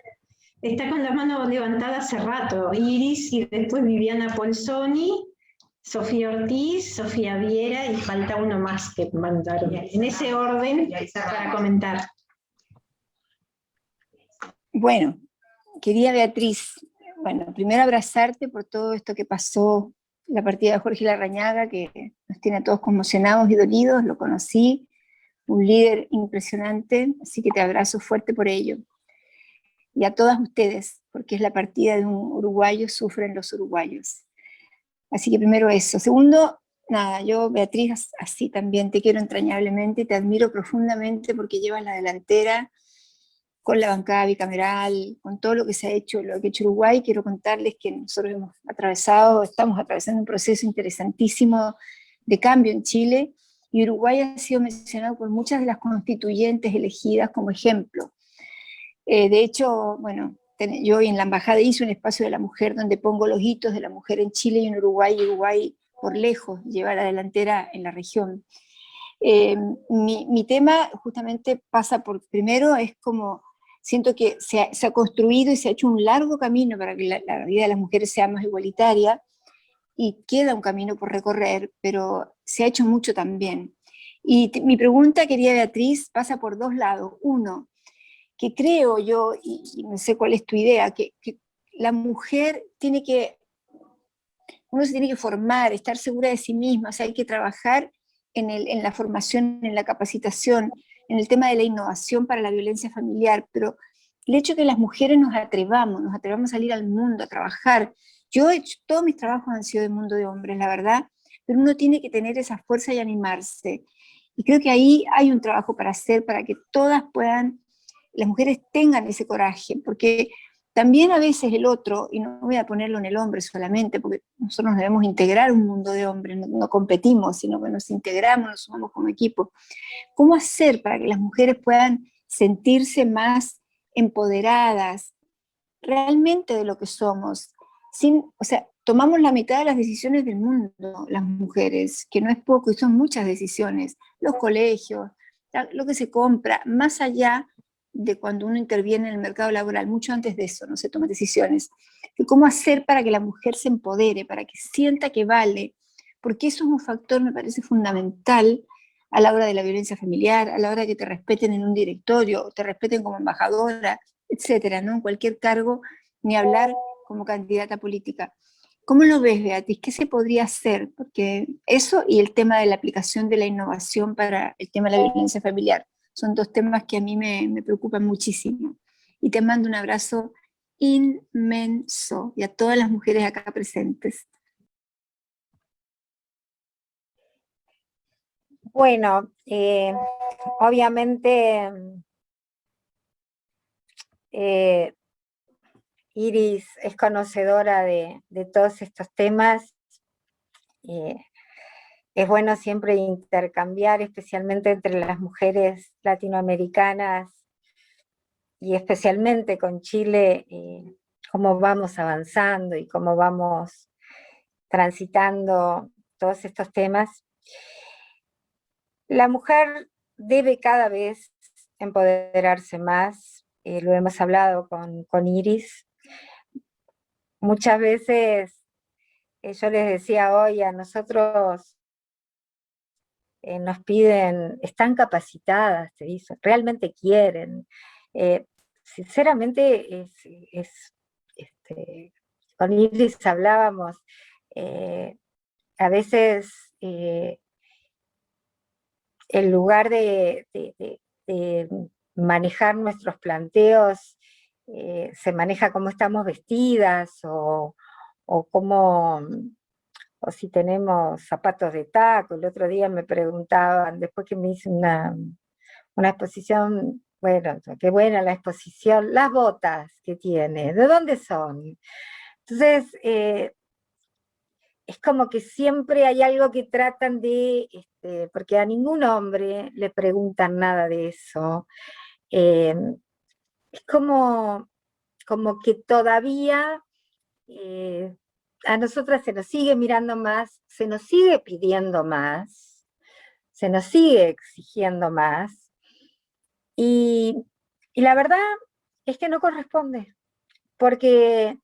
Speaker 1: Está con la mano levantada hace rato, Iris, y después Viviana Polsoni, Sofía Ortiz, Sofía Viera, y falta uno más que mandaron. En ese orden, para comentar.
Speaker 6: Bueno, querida Beatriz, bueno, primero abrazarte por todo esto que pasó, la partida de Jorge Larrañaga, que nos tiene a todos conmocionados y dolidos, lo conocí, un líder impresionante, así que te abrazo fuerte por ello. Y a todas ustedes, porque es la partida de un uruguayo, sufren los uruguayos. Así que primero eso. Segundo, nada, yo, Beatriz, así también te quiero entrañablemente, te admiro profundamente porque llevas la delantera con la bancada bicameral, con todo lo que se ha hecho, lo que ha hecho Uruguay. Quiero contarles que nosotros estamos atravesando un proceso interesantísimo de cambio en Chile, y Uruguay ha sido mencionado por muchas de las constituyentes elegidas como ejemplo. De hecho, bueno, yo en la embajada hice un espacio de la mujer donde pongo los hitos de la mujer en Chile y en Uruguay, y Uruguay por lejos lleva la delantera en la región. Mi tema justamente pasa por, primero es como, siento que se ha construido y se ha hecho un largo camino para que la vida de las mujeres sea más igualitaria, y queda un camino por recorrer, pero se ha hecho mucho también. Y mi pregunta, querida Beatriz, pasa por dos lados. Uno, que creo yo, y no sé cuál es tu idea, que la mujer uno se tiene que formar, estar segura de sí misma, o sea, hay que trabajar en la formación, en la capacitación, en el tema de la innovación para la violencia familiar, pero el hecho de que las mujeres nos atrevamos a salir al mundo, a trabajar. Yo he hecho, todos mis trabajos han sido del mundo de hombres, la verdad, pero uno tiene que tener esa fuerza y animarse. Y creo que ahí hay un trabajo para hacer, para que todas puedan, las mujeres tengan ese coraje, porque también a veces el otro, y no voy a ponerlo en el hombre solamente, porque nosotros nos debemos integrar un mundo de hombres, no competimos, sino que nos integramos, nos sumamos como equipo. ¿Cómo hacer para que las mujeres puedan sentirse más empoderadas realmente de lo que somos? O sea, tomamos la mitad de las decisiones del mundo, las mujeres, que no es poco, y son muchas decisiones, los colegios, lo que se compra, más allá de cuando uno interviene en el mercado laboral, mucho antes de eso, no se toman decisiones. Y cómo hacer para que la mujer se empodere, para que sienta que vale, porque eso es un factor, me parece, fundamental a la hora de la violencia familiar, a la hora de que te respeten en un directorio, te respeten como embajadora, etcétera, ¿no? En cualquier cargo, ni hablar como candidata política. ¿Cómo lo ves, Beatriz? ¿Qué se podría hacer? Porque eso y el tema de la aplicación de la innovación para el tema de la violencia familiar son dos temas que a mí me preocupan muchísimo. Y te mando un abrazo inmenso y a todas las mujeres acá presentes.
Speaker 2: Bueno, obviamente Iris es conocedora de todos estos temas. Es bueno siempre intercambiar, especialmente entre las mujeres latinoamericanas y especialmente con Chile, cómo vamos avanzando y cómo vamos transitando todos estos temas. La mujer debe cada vez empoderarse más, lo hemos hablado con Iris. Muchas veces yo les decía hoy, a nosotros nos piden, están capacitadas, te dicen, realmente quieren. Sinceramente, con Iris hablábamos, a veces en lugar de manejar nuestros planteos, se maneja cómo estamos vestidas o cómo, o si tenemos zapatos de taco. El otro día me preguntaban, después que me hice una exposición, bueno, qué buena la exposición, las botas que tiene, ¿de dónde son? Entonces, es como que siempre hay algo que tratan de, porque a ningún hombre le preguntan nada de eso. Es como que todavía a nosotras se nos sigue mirando más, se nos sigue pidiendo más, se nos sigue exigiendo más, y la verdad es que no corresponde, porque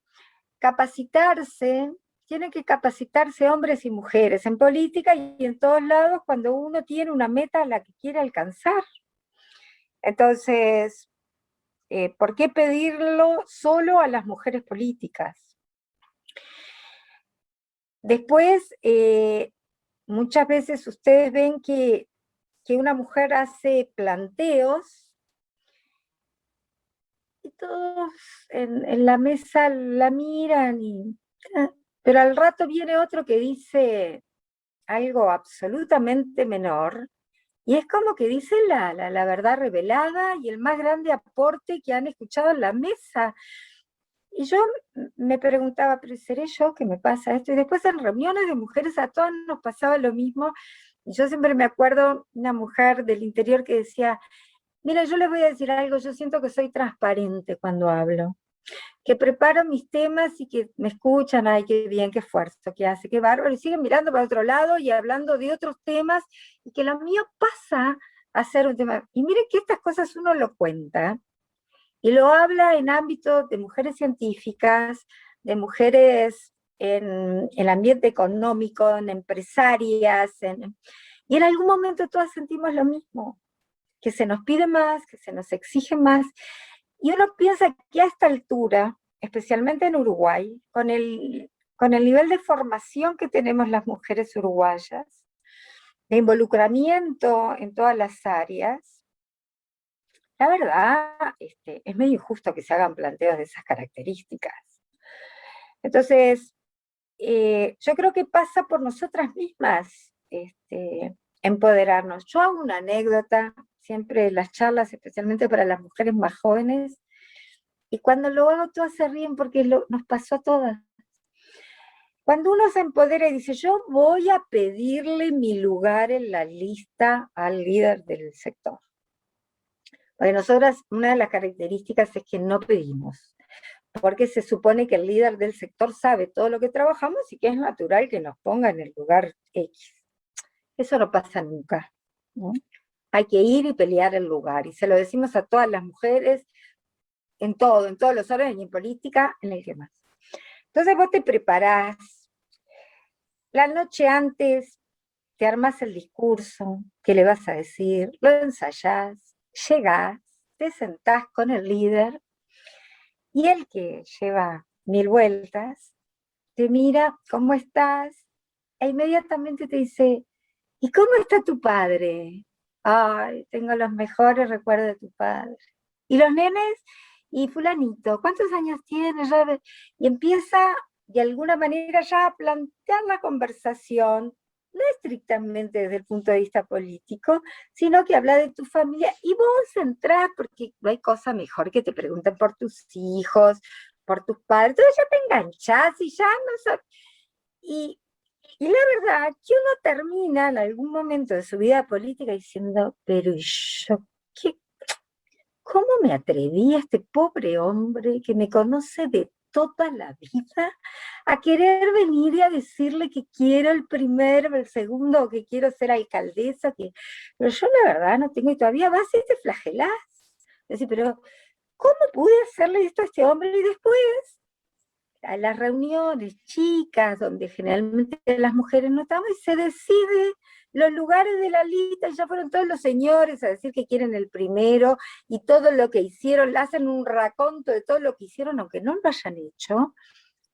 Speaker 2: capacitarse, tienen que capacitarse hombres y mujeres en política y en todos lados cuando uno tiene una meta a la que quiere alcanzar. Entonces, ¿por qué pedirlo solo a las mujeres políticas? Después, muchas veces ustedes ven que una mujer hace planteos y todos en la mesa la miran, pero al rato viene otro que dice algo absolutamente menor, y es como que dice la verdad revelada y el más grande aporte que han escuchado en la mesa. Y yo me preguntaba, ¿pero seré yo que me pasa esto? Y después en reuniones de mujeres a todas nos pasaba lo mismo. Y yo siempre me acuerdo una mujer del interior que decía, mira, yo les voy a decir algo, yo siento que soy transparente cuando hablo, que preparo mis temas y que me escuchan, ay, qué bien, qué esfuerzo, qué hace, qué bárbaro, y siguen mirando para otro lado y hablando de otros temas, y que lo mío pasa a ser un tema. Y miren que estas cosas uno lo cuenta, y lo habla en ámbitos de mujeres científicas, de mujeres en el ambiente económico, en empresarias, y en algún momento todas sentimos lo mismo, que se nos pide más, que se nos exige más, y uno piensa que a esta altura, especialmente en Uruguay, con el nivel de formación que tenemos las mujeres uruguayas, de involucramiento en todas las áreas, la verdad, es medio injusto que se hagan planteos de esas características. Entonces, yo creo que pasa por nosotras mismas, empoderarnos. Yo hago una anécdota, siempre en las charlas, especialmente para las mujeres más jóvenes, y cuando lo hago todas se ríen porque nos pasó a todas. Cuando uno se empodera y dice, yo voy a pedirle mi lugar en la lista al líder del sector. Porque nosotras, una de las características es que no pedimos, porque se supone que el líder del sector sabe todo lo que trabajamos y que es natural que nos ponga en el lugar X. Eso no pasa nunca, ¿no? Hay que ir y pelear el lugar, y se lo decimos a todas las mujeres, en todos los órdenes, y en política, en el que más. Entonces vos te preparás, la noche antes te armás el discurso, qué le vas a decir, lo ensayás, llegás, te sentás con el líder, y el que lleva 1000 vueltas, te mira, ¿cómo estás? E inmediatamente te dice, ¿y cómo está tu padre? Ay, tengo los mejores recuerdos de tu padre. ¿Y los nenes? Y fulanito, ¿cuántos años tienes? Y empieza, de alguna manera, ya a plantear la conversación, no estrictamente desde el punto de vista político, sino que habla de tu familia, y vos entrás, porque no hay cosa mejor que te pregunten por tus hijos, por tus padres, entonces ya te enganchás y ya no sabes. Y la verdad que uno termina en algún momento de su vida política diciendo, pero yo, ¿cómo me atreví a este pobre hombre que me conoce de toda la vida a querer venir y a decirle que quiero el primero, el segundo, o que quiero ser alcaldesa? Pero yo la verdad no tengo, y todavía vas y te flagelás. Es decir, pero ¿cómo pude hacerle esto a este hombre? Y después, a las reuniones chicas, donde generalmente las mujeres no estamos, y se decide los lugares de la lista, y ya fueron todos los señores a decir que quieren el primero, y todo lo que hicieron, le hacen un raconto de todo lo que hicieron, aunque no lo hayan hecho,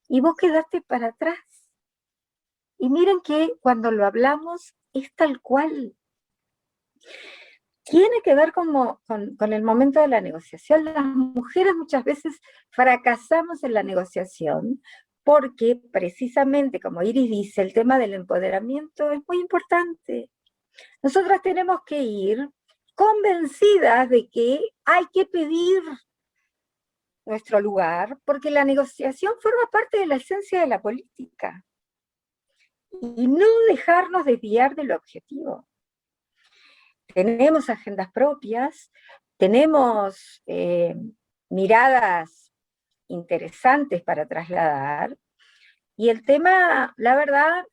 Speaker 2: y vos quedaste para atrás. Y miren que cuando lo hablamos, es tal cual. Tiene que ver con el momento de la negociación. Las mujeres muchas veces fracasamos en la negociación porque precisamente, como Iris dice, el tema del empoderamiento es muy importante. Nosotras tenemos que ir convencidas de que hay que pedir nuestro lugar, porque la negociación forma parte de la esencia de la política. Y no dejarnos desviar del objetivo. Tenemos agendas propias, tenemos miradas interesantes para trasladar, y el tema, la verdad,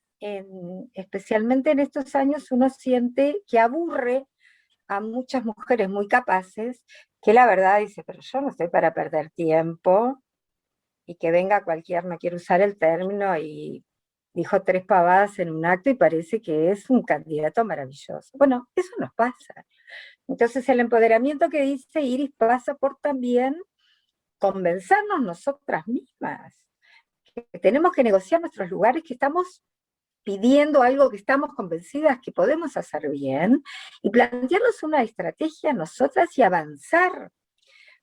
Speaker 2: especialmente en estos años, uno siente que aburre a muchas mujeres muy capaces, que la verdad dice, pero yo no estoy para perder tiempo, y que venga cualquier, no quiero usar el término, y dijo 3 pavadas en un acto y parece que es un candidato maravilloso. Bueno, eso nos pasa. Entonces el empoderamiento que dice Iris pasa por también convencernos nosotras mismas, que tenemos que negociar nuestros lugares, que estamos pidiendo algo que estamos convencidas que podemos hacer bien, y plantearnos una estrategia nosotras y avanzar.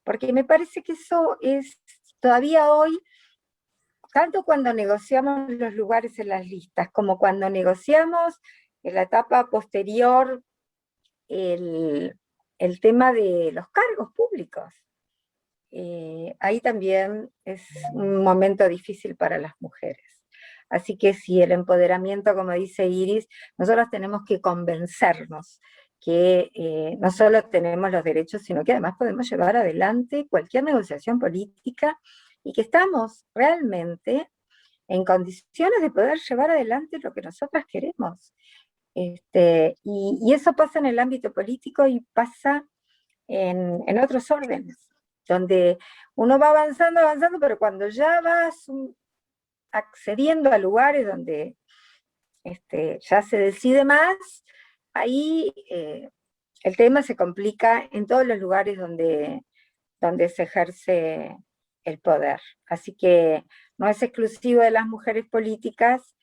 Speaker 2: Porque me parece que eso es todavía hoy, tanto cuando negociamos los lugares en las listas, como cuando negociamos en la etapa posterior el tema de los cargos públicos. Ahí también es un momento difícil para las mujeres. Así que si el empoderamiento, como dice Iris, nosotros tenemos que convencernos que no solo tenemos los derechos, sino que además podemos llevar adelante cualquier negociación política, y que estamos realmente en condiciones de poder llevar adelante lo que nosotras queremos. Y eso pasa en el ámbito político y pasa en otros órdenes, donde uno va avanzando, pero cuando ya vas accediendo a lugares donde ya se decide más, ahí el tema se complica en todos los lugares donde se ejerce el poder. Así que no es exclusivo de las mujeres políticas,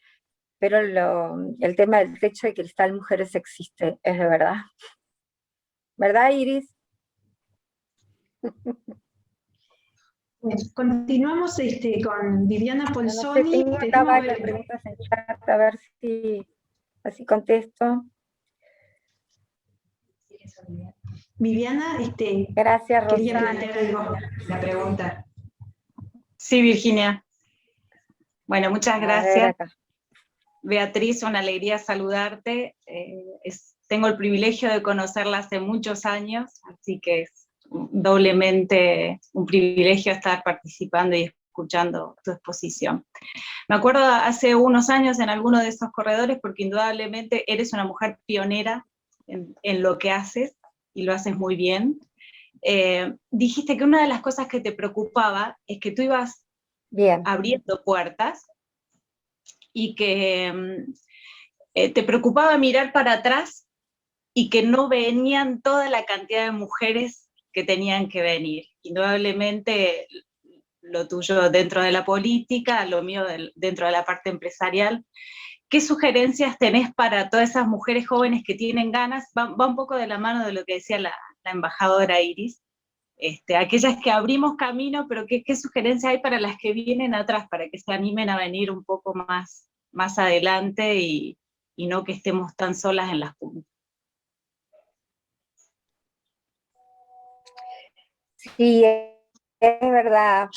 Speaker 2: pero el tema del techo de cristal mujeres existe, es de verdad. ¿Verdad, Iris?
Speaker 1: Bueno, continuamos con Viviana
Speaker 2: No sé,
Speaker 1: Polsoni.
Speaker 2: tengo acá varias preguntas en chat, a ver si así contesto.
Speaker 1: Viviana,
Speaker 2: Gracias,
Speaker 1: quería
Speaker 2: Rosy.
Speaker 1: plantear algo, la pregunta.
Speaker 7: Sí, Virginia. Bueno, muchas
Speaker 2: A ver
Speaker 7: gracias.
Speaker 2: acá.
Speaker 7: Beatriz, una alegría saludarte. Tengo el privilegio de conocerla hace muchos años, así que es doblemente un privilegio estar participando y escuchando tu exposición. Me acuerdo hace unos años en alguno de esos corredores, porque indudablemente eres una mujer pionera en lo que haces, y lo haces muy bien. Dijiste que una de las cosas que te preocupaba es que tú ibas abriendo puertas, y que te preocupaba mirar para atrás y que no venían toda la cantidad de mujeres que tenían que venir. Indudablemente lo tuyo dentro de la política, lo mío dentro de la parte empresarial. ¿Qué sugerencias tenés para todas esas mujeres jóvenes que tienen ganas? Va un poco de la mano de lo que decía la embajadora Iris. Aquellas que abrimos camino, pero ¿qué sugerencias hay para las que vienen atrás, para que se animen a venir un poco más adelante y no que estemos tan solas en las puntas?
Speaker 2: Sí, es verdad.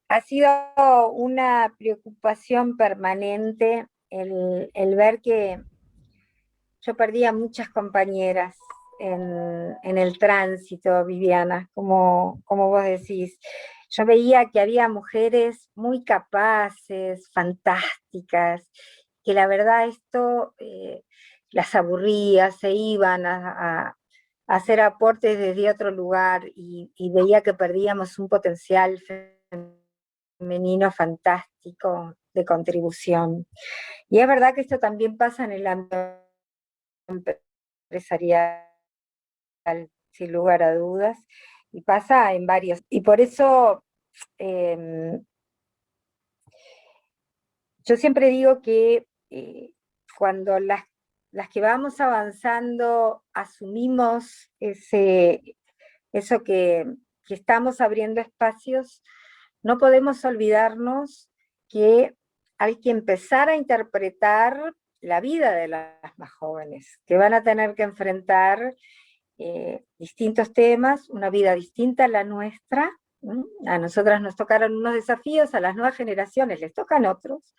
Speaker 2: Ha sido una preocupación permanente el ver que yo perdí a muchas compañeras en el tránsito, Viviana, como vos decís. Yo veía que había mujeres muy capaces, fantásticas, que la verdad esto las aburría, se iban a hacer aportes desde otro lugar, y veía que perdíamos un potencial femenino fantástico de contribución. Y es verdad que esto también pasa en el ámbito empresarial, sin lugar a dudas, y pasa en varios. Y por eso yo siempre digo que cuando las que vamos avanzando asumimos eso que estamos abriendo espacios, no podemos olvidarnos que hay que empezar a interpretar la vida de las más jóvenes, que van a tener que enfrentar distintos temas, una vida distinta a la nuestra. A nosotras nos tocaron unos desafíos, a las nuevas generaciones les tocan otros,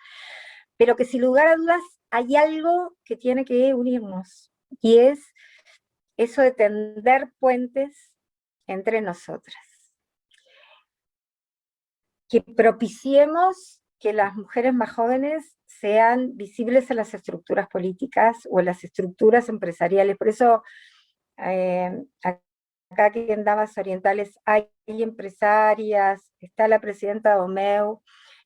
Speaker 2: pero que sin lugar a dudas hay algo que tiene que unirnos, y es eso de tender puentes entre nosotras. Que propiciemos que las mujeres más jóvenes sean visibles en las estructuras políticas o en las estructuras empresariales. Por eso, acá que en Damas Orientales hay empresarias, está la presidenta Omeu,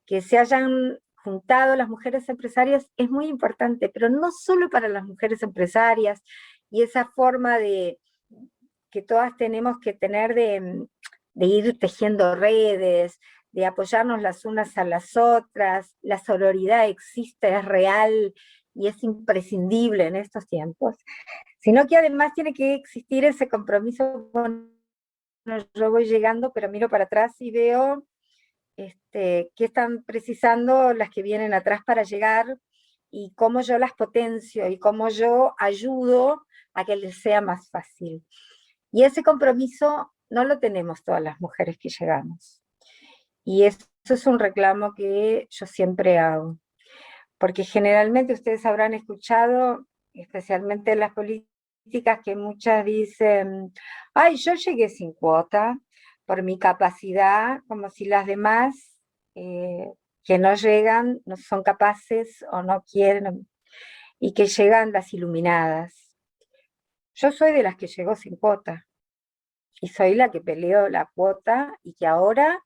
Speaker 2: que se hayan juntado las mujeres empresarias es muy importante, pero no solo para las mujeres empresarias, y esa forma de que todas tenemos que tener de ir tejiendo redes, de apoyarnos las unas a las otras. La sororidad existe, es real y es imprescindible en estos tiempos, sino que además tiene que existir ese compromiso. Bueno, yo voy llegando, pero miro para atrás y veo qué están precisando las que vienen atrás para llegar, y cómo yo las potencio, y cómo yo ayudo a que les sea más fácil. Y ese compromiso no lo tenemos todas las mujeres que llegamos. Y eso es un reclamo que yo siempre hago. Porque generalmente ustedes habrán escuchado, especialmente en las políticas, que muchas dicen, ay, yo llegué sin cuota por mi capacidad, como si las demás que no llegan no son capaces o no quieren, y que llegan las iluminadas. Yo soy de las que llegó sin cuota, y soy la que peleó la cuota, y que ahora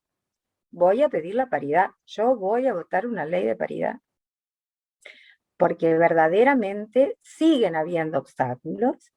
Speaker 2: voy a pedir la paridad. Yo voy a votar una ley de paridad, porque verdaderamente siguen habiendo obstáculos,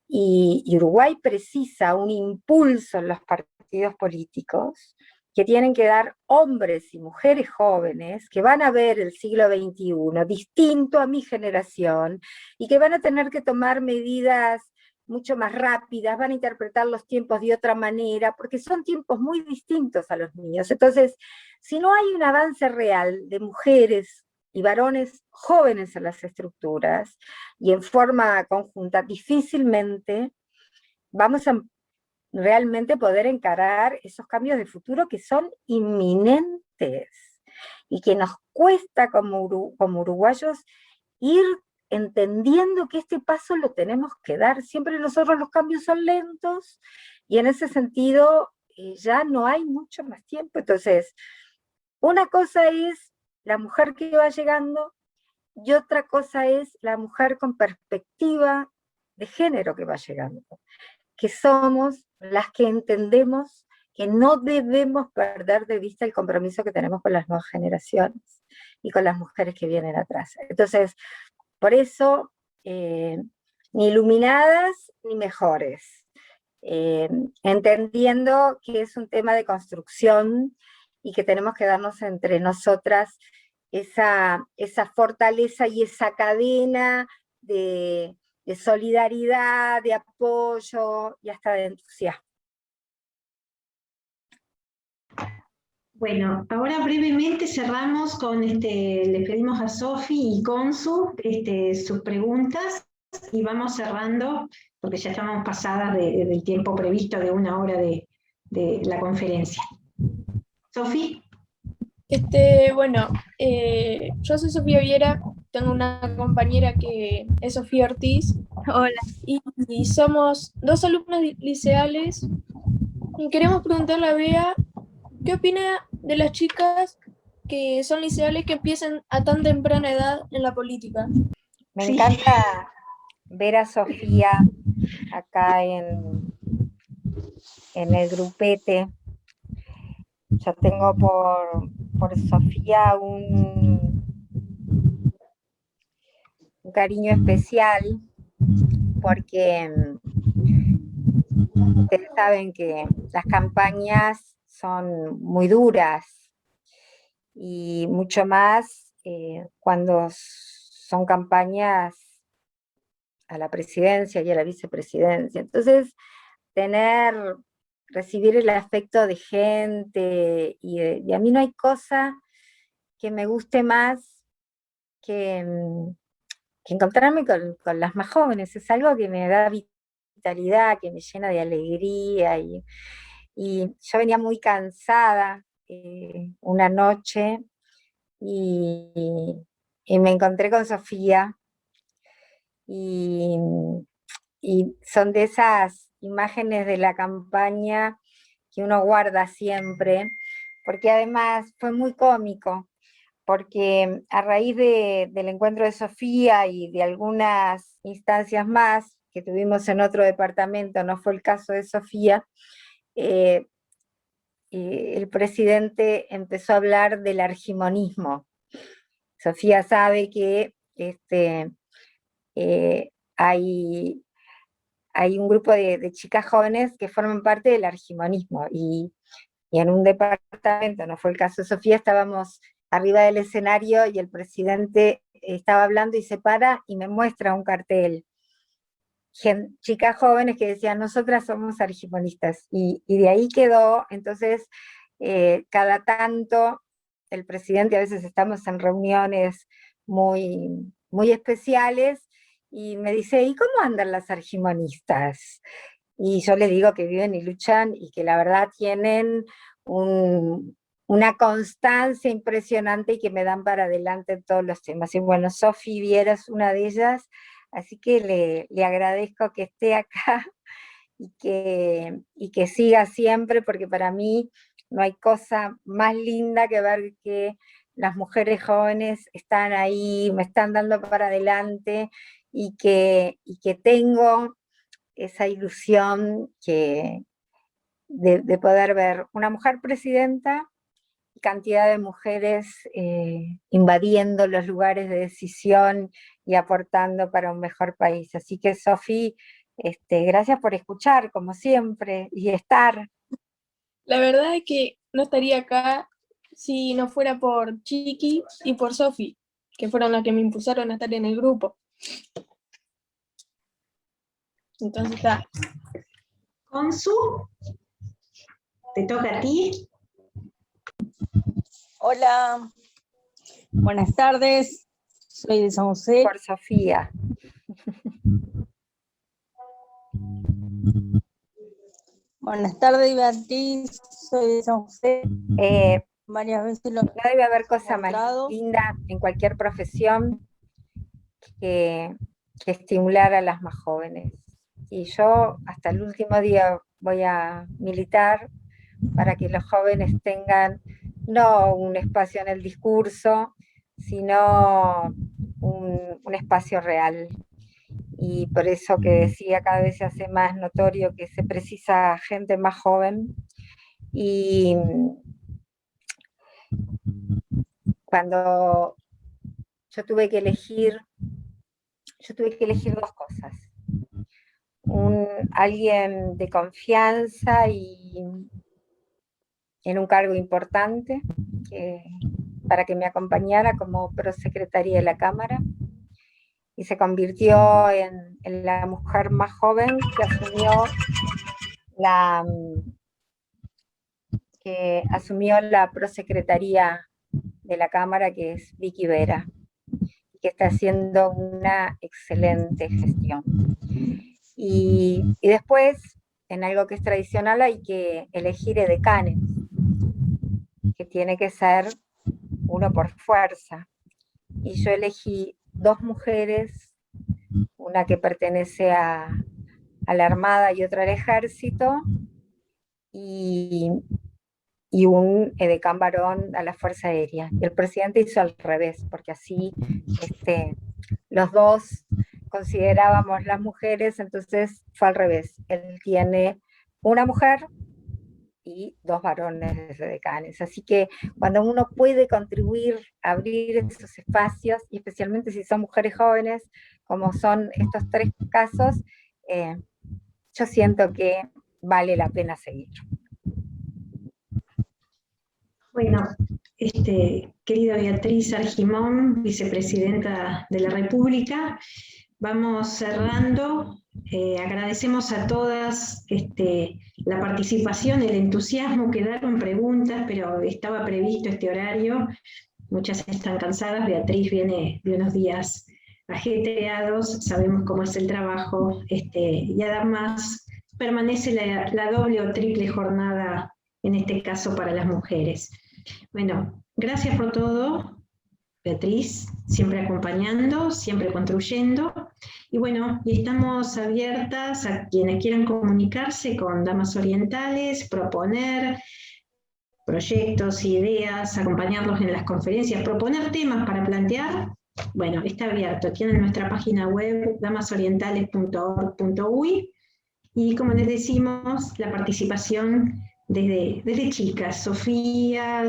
Speaker 2: y Uruguay precisa un impulso en los partidos políticos que tienen que dar hombres y mujeres jóvenes que van a ver el siglo XXI distinto a mi generación, y que van a tener que tomar medidas mucho más rápidas, van a interpretar los tiempos de otra manera, porque son tiempos muy distintos a los míos. Entonces, si no hay un avance real de mujeres y varones jóvenes en las estructuras y en forma conjunta, difícilmente vamos a realmente poder encarar esos cambios de futuro que son inminentes y que nos cuesta como uruguayos ir entendiendo que este paso lo tenemos que dar. Siempre nosotros los cambios son lentos y en ese sentido ya no hay mucho más tiempo. Entonces, una cosa es la mujer que va llegando y otra cosa es la mujer con perspectiva de género que va llegando, que somos las que entendemos que no debemos perder de vista el compromiso que tenemos con las nuevas generaciones y con las mujeres que vienen atrás. Entonces, por eso, ni iluminadas ni mejores, entendiendo que es un tema de construcción y que tenemos que darnos entre nosotras esa fortaleza y esa cadena de solidaridad, de apoyo y hasta de entusiasmo.
Speaker 1: Bueno, ahora brevemente cerramos con, le pedimos a Sofi y Consu sus preguntas y vamos cerrando, porque ya estamos pasadas del tiempo previsto de 1 hora de la conferencia. Sofi.
Speaker 3: Bueno, yo soy Sofía Viera, tengo una compañera que es Sofía Ortiz.
Speaker 8: Hola.
Speaker 3: Y somos 2 alumnas liceales y queremos preguntarle a Bea qué opina de las chicas que son liceales que empiecen a tan temprana edad en la política.
Speaker 2: Me encanta ver a Sofía acá en el grupete. Yo tengo por Sofía un cariño especial, porque ustedes saben que las campañas son muy duras, y mucho más cuando son campañas a la presidencia y a la vicepresidencia. Entonces, recibir el afecto de gente, y a mí no hay cosa que me guste más que encontrarme con las más jóvenes. Es algo que me da vitalidad, que me llena de alegría, y yo venía muy cansada una noche y me encontré con Sofía, y son de esas imágenes de la campaña que uno guarda siempre, porque además fue muy cómico, porque a raíz del encuentro de Sofía y de algunas instancias más que tuvimos en otro departamento, no fue el caso de Sofía, el presidente empezó a hablar del argimonismo. Sofía sabe que hay un grupo de chicas jóvenes que forman parte del argimonismo, y en un departamento, no fue el caso de Sofía, estábamos arriba del escenario y el presidente estaba hablando y se para y me muestra un cartel. Chicas jóvenes que decían, nosotras somos argimonistas, y de ahí quedó. Entonces, cada tanto, el presidente, a veces estamos en reuniones muy, muy especiales, y me dice, ¿y cómo andan las argimonistas? Y yo le digo que viven y luchan, y que la verdad tienen una constancia impresionante y que me dan para adelante en todos los temas. Y bueno, Sofi Viera es una de ellas, así que le agradezco que esté acá y que siga siempre, porque para mí no hay cosa más linda que ver que las mujeres jóvenes están ahí, me están dando para adelante, y que tengo esa ilusión de poder ver una mujer presidenta, cantidad de mujeres invadiendo los lugares de decisión y aportando para un mejor país. Así que, Sofi, gracias por escuchar, como siempre, y estar.
Speaker 3: La verdad es que no estaría acá si no fuera por Chiqui y por Sofi, que fueron las que me impulsaron a estar en el grupo. Entonces está.
Speaker 1: Consu, te toca a ti.
Speaker 8: Hola. Buenas tardes, soy de San José.
Speaker 2: Por Sofía.
Speaker 8: Buenas tardes, Beatriz, soy de San José. Varias veces lo
Speaker 2: No debe haber cosa más
Speaker 8: encontrado.
Speaker 2: linda en cualquier profesión que estimular a las más jóvenes. Y yo hasta el último día voy a militar para que los jóvenes tengan no un espacio en el discurso, sino un espacio real. Y por eso que decía, cada vez se hace más notorio que se precisa gente más joven. Y cuando yo tuve que elegir dos cosas. Alguien de confianza y en un cargo importante para que me acompañara como prosecretaria de la Cámara, y se convirtió en la mujer más joven que asumió la prosecretaría de la Cámara, que es Vicky Vera, que está haciendo una excelente gestión. Y después, en algo que es tradicional, hay que elegir edecanes, que tiene que ser uno por fuerza. Y yo elegí dos mujeres, una que pertenece a la Armada y otra al Ejército, y un edecán varón a la Fuerza Aérea. Y el presidente hizo al revés, porque así los dos considerábamos las mujeres, entonces fue al revés. Él tiene una mujer y dos varones de decanes. Así que cuando uno puede contribuir a abrir esos espacios, y especialmente si son mujeres jóvenes, como son estos tres casos, yo siento que vale la pena seguir.
Speaker 1: Bueno, querida Beatriz Argimón, vicepresidenta de la República, vamos cerrando. Agradecemos a todas la participación, el entusiasmo. Quedaron preguntas, pero estaba previsto este horario. Muchas están cansadas. Beatriz viene de unos días ajetreados, sabemos cómo es el trabajo, y además permanece la doble o triple jornada, en este caso para las mujeres. Bueno, gracias por todo, Beatriz, siempre acompañando, siempre construyendo. Y bueno, y estamos abiertas a quienes quieran comunicarse con Damas Orientales, proponer proyectos, ideas, acompañarlos en las conferencias, proponer temas para plantear. Bueno, está abierto. Tienen nuestra página web, damasorientales.org.uy, y como les decimos, la participación desde chicas. Sofía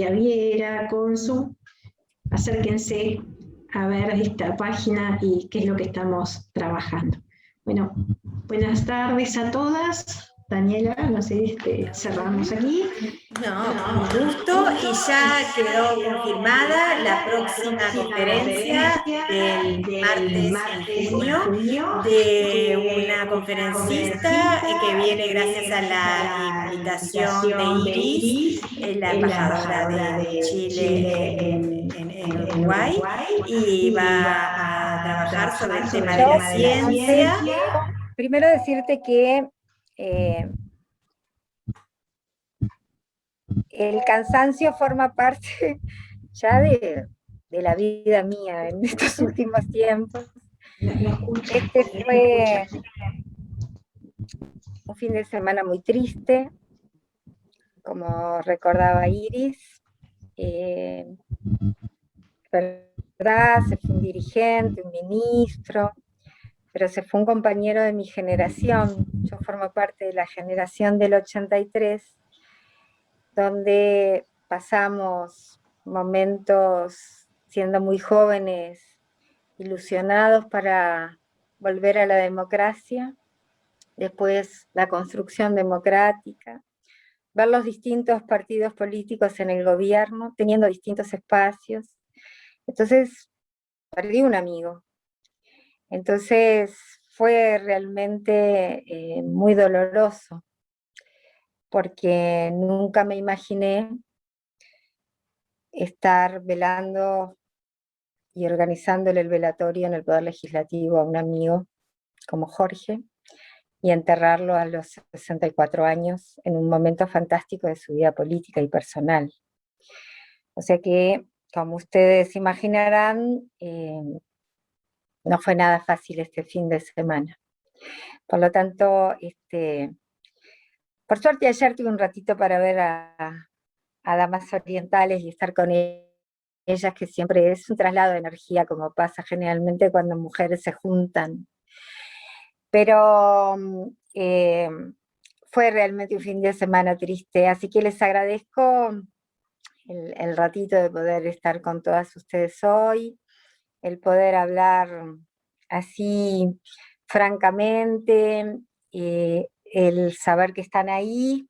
Speaker 1: Viera, Consu, acérquense a ver esta página y qué es lo que estamos trabajando. Bueno, buenas tardes a todas. Daniela, no sé, cerramos aquí.
Speaker 5: No, un gusto, y ya quedó confirmada la próxima conferencia del martes en junio de una conferencista que viene gracias a la invitación de Iris, la embajadora de Chile en Uruguay, y va a trabajar sobre el tema de la ciencia.
Speaker 2: Primero decirte que el cansancio forma parte ya de la vida mía en estos últimos tiempos. Este fue un fin de semana muy triste, como recordaba Iris. ¿Verdad? Se fue un dirigente, un ministro, pero se fue un compañero de mi generación. Yo formo parte de la generación del 83, donde pasamos momentos siendo muy jóvenes, ilusionados para volver a la democracia, después la construcción democrática, ver los distintos partidos políticos en el gobierno, teniendo distintos espacios. Entonces, perdí un amigo. Entonces, fue realmente muy doloroso, porque nunca me imaginé estar velando y organizándole el velatorio en el Poder Legislativo a un amigo como Jorge, y enterrarlo a los 64 años en un momento fantástico de su vida política y personal. O sea que, como ustedes imaginarán, no fue nada fácil este fin de semana. Por lo tanto, por suerte ayer tuve un ratito para ver a Damas Orientales y estar con ellas, que siempre es un traslado de energía, como pasa generalmente cuando mujeres se juntan. Pero fue realmente un fin de semana triste, así que les agradezco el ratito de poder estar con todas ustedes hoy, el poder hablar así francamente, el saber que están ahí,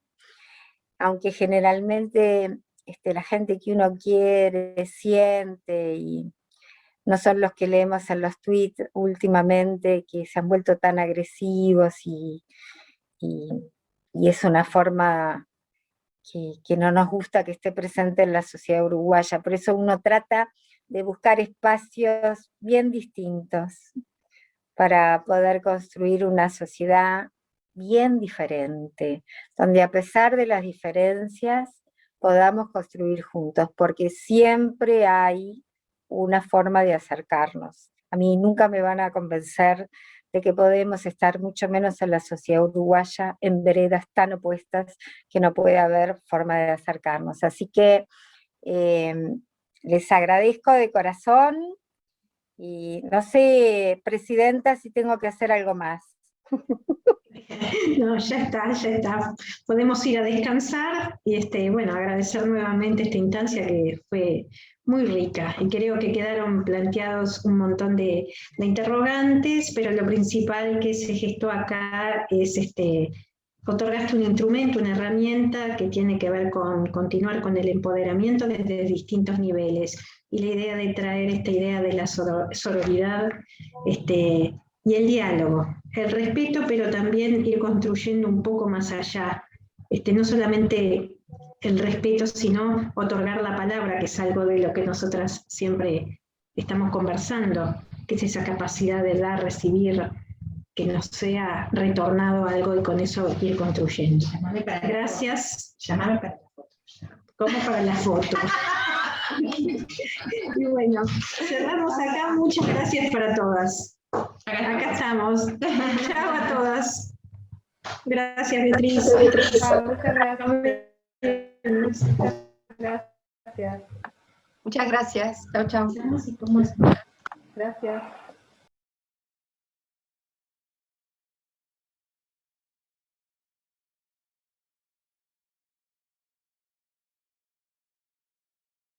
Speaker 2: aunque generalmente la gente que uno quiere, siente, y no son los que leemos en los tweets últimamente, que se han vuelto tan agresivos, y es una forma que no nos gusta que esté presente en la sociedad uruguaya. Por eso uno trata de buscar espacios bien distintos para poder construir una sociedad bien diferente, donde a pesar de las diferencias podamos construir juntos, porque siempre hay una forma de acercarnos. A mí nunca me van a convencer de que podemos estar mucho menos en la sociedad uruguaya en veredas tan opuestas que no puede haber forma de acercarnos. Así que les agradezco de corazón, y no sé, Presidenta, si tengo que hacer algo más.
Speaker 1: No, ya está. Podemos ir a descansar y bueno, agradecer nuevamente esta instancia que fue muy rica, y creo que quedaron planteados un montón de interrogantes, pero lo principal que se gestó acá es otorgaste un instrumento, una herramienta que tiene que ver con continuar con el empoderamiento desde distintos niveles, y la idea de traer esta idea de la sororidad y el diálogo, el respeto, pero también ir construyendo un poco más allá, no solamente el respeto, sino otorgar la palabra, que es algo de lo que nosotras siempre estamos conversando, que es esa capacidad de dar, recibir, que nos sea retornado algo, y con eso ir construyendo. Gracias. Llamame para la foto. ¿Cómo para la foto? Y bueno, cerramos acá. Muchas gracias para todas. Acá estamos. Chao a todas. Gracias, Beatriz.
Speaker 2: Muchas gracias. Chao, chao.
Speaker 1: Gracias.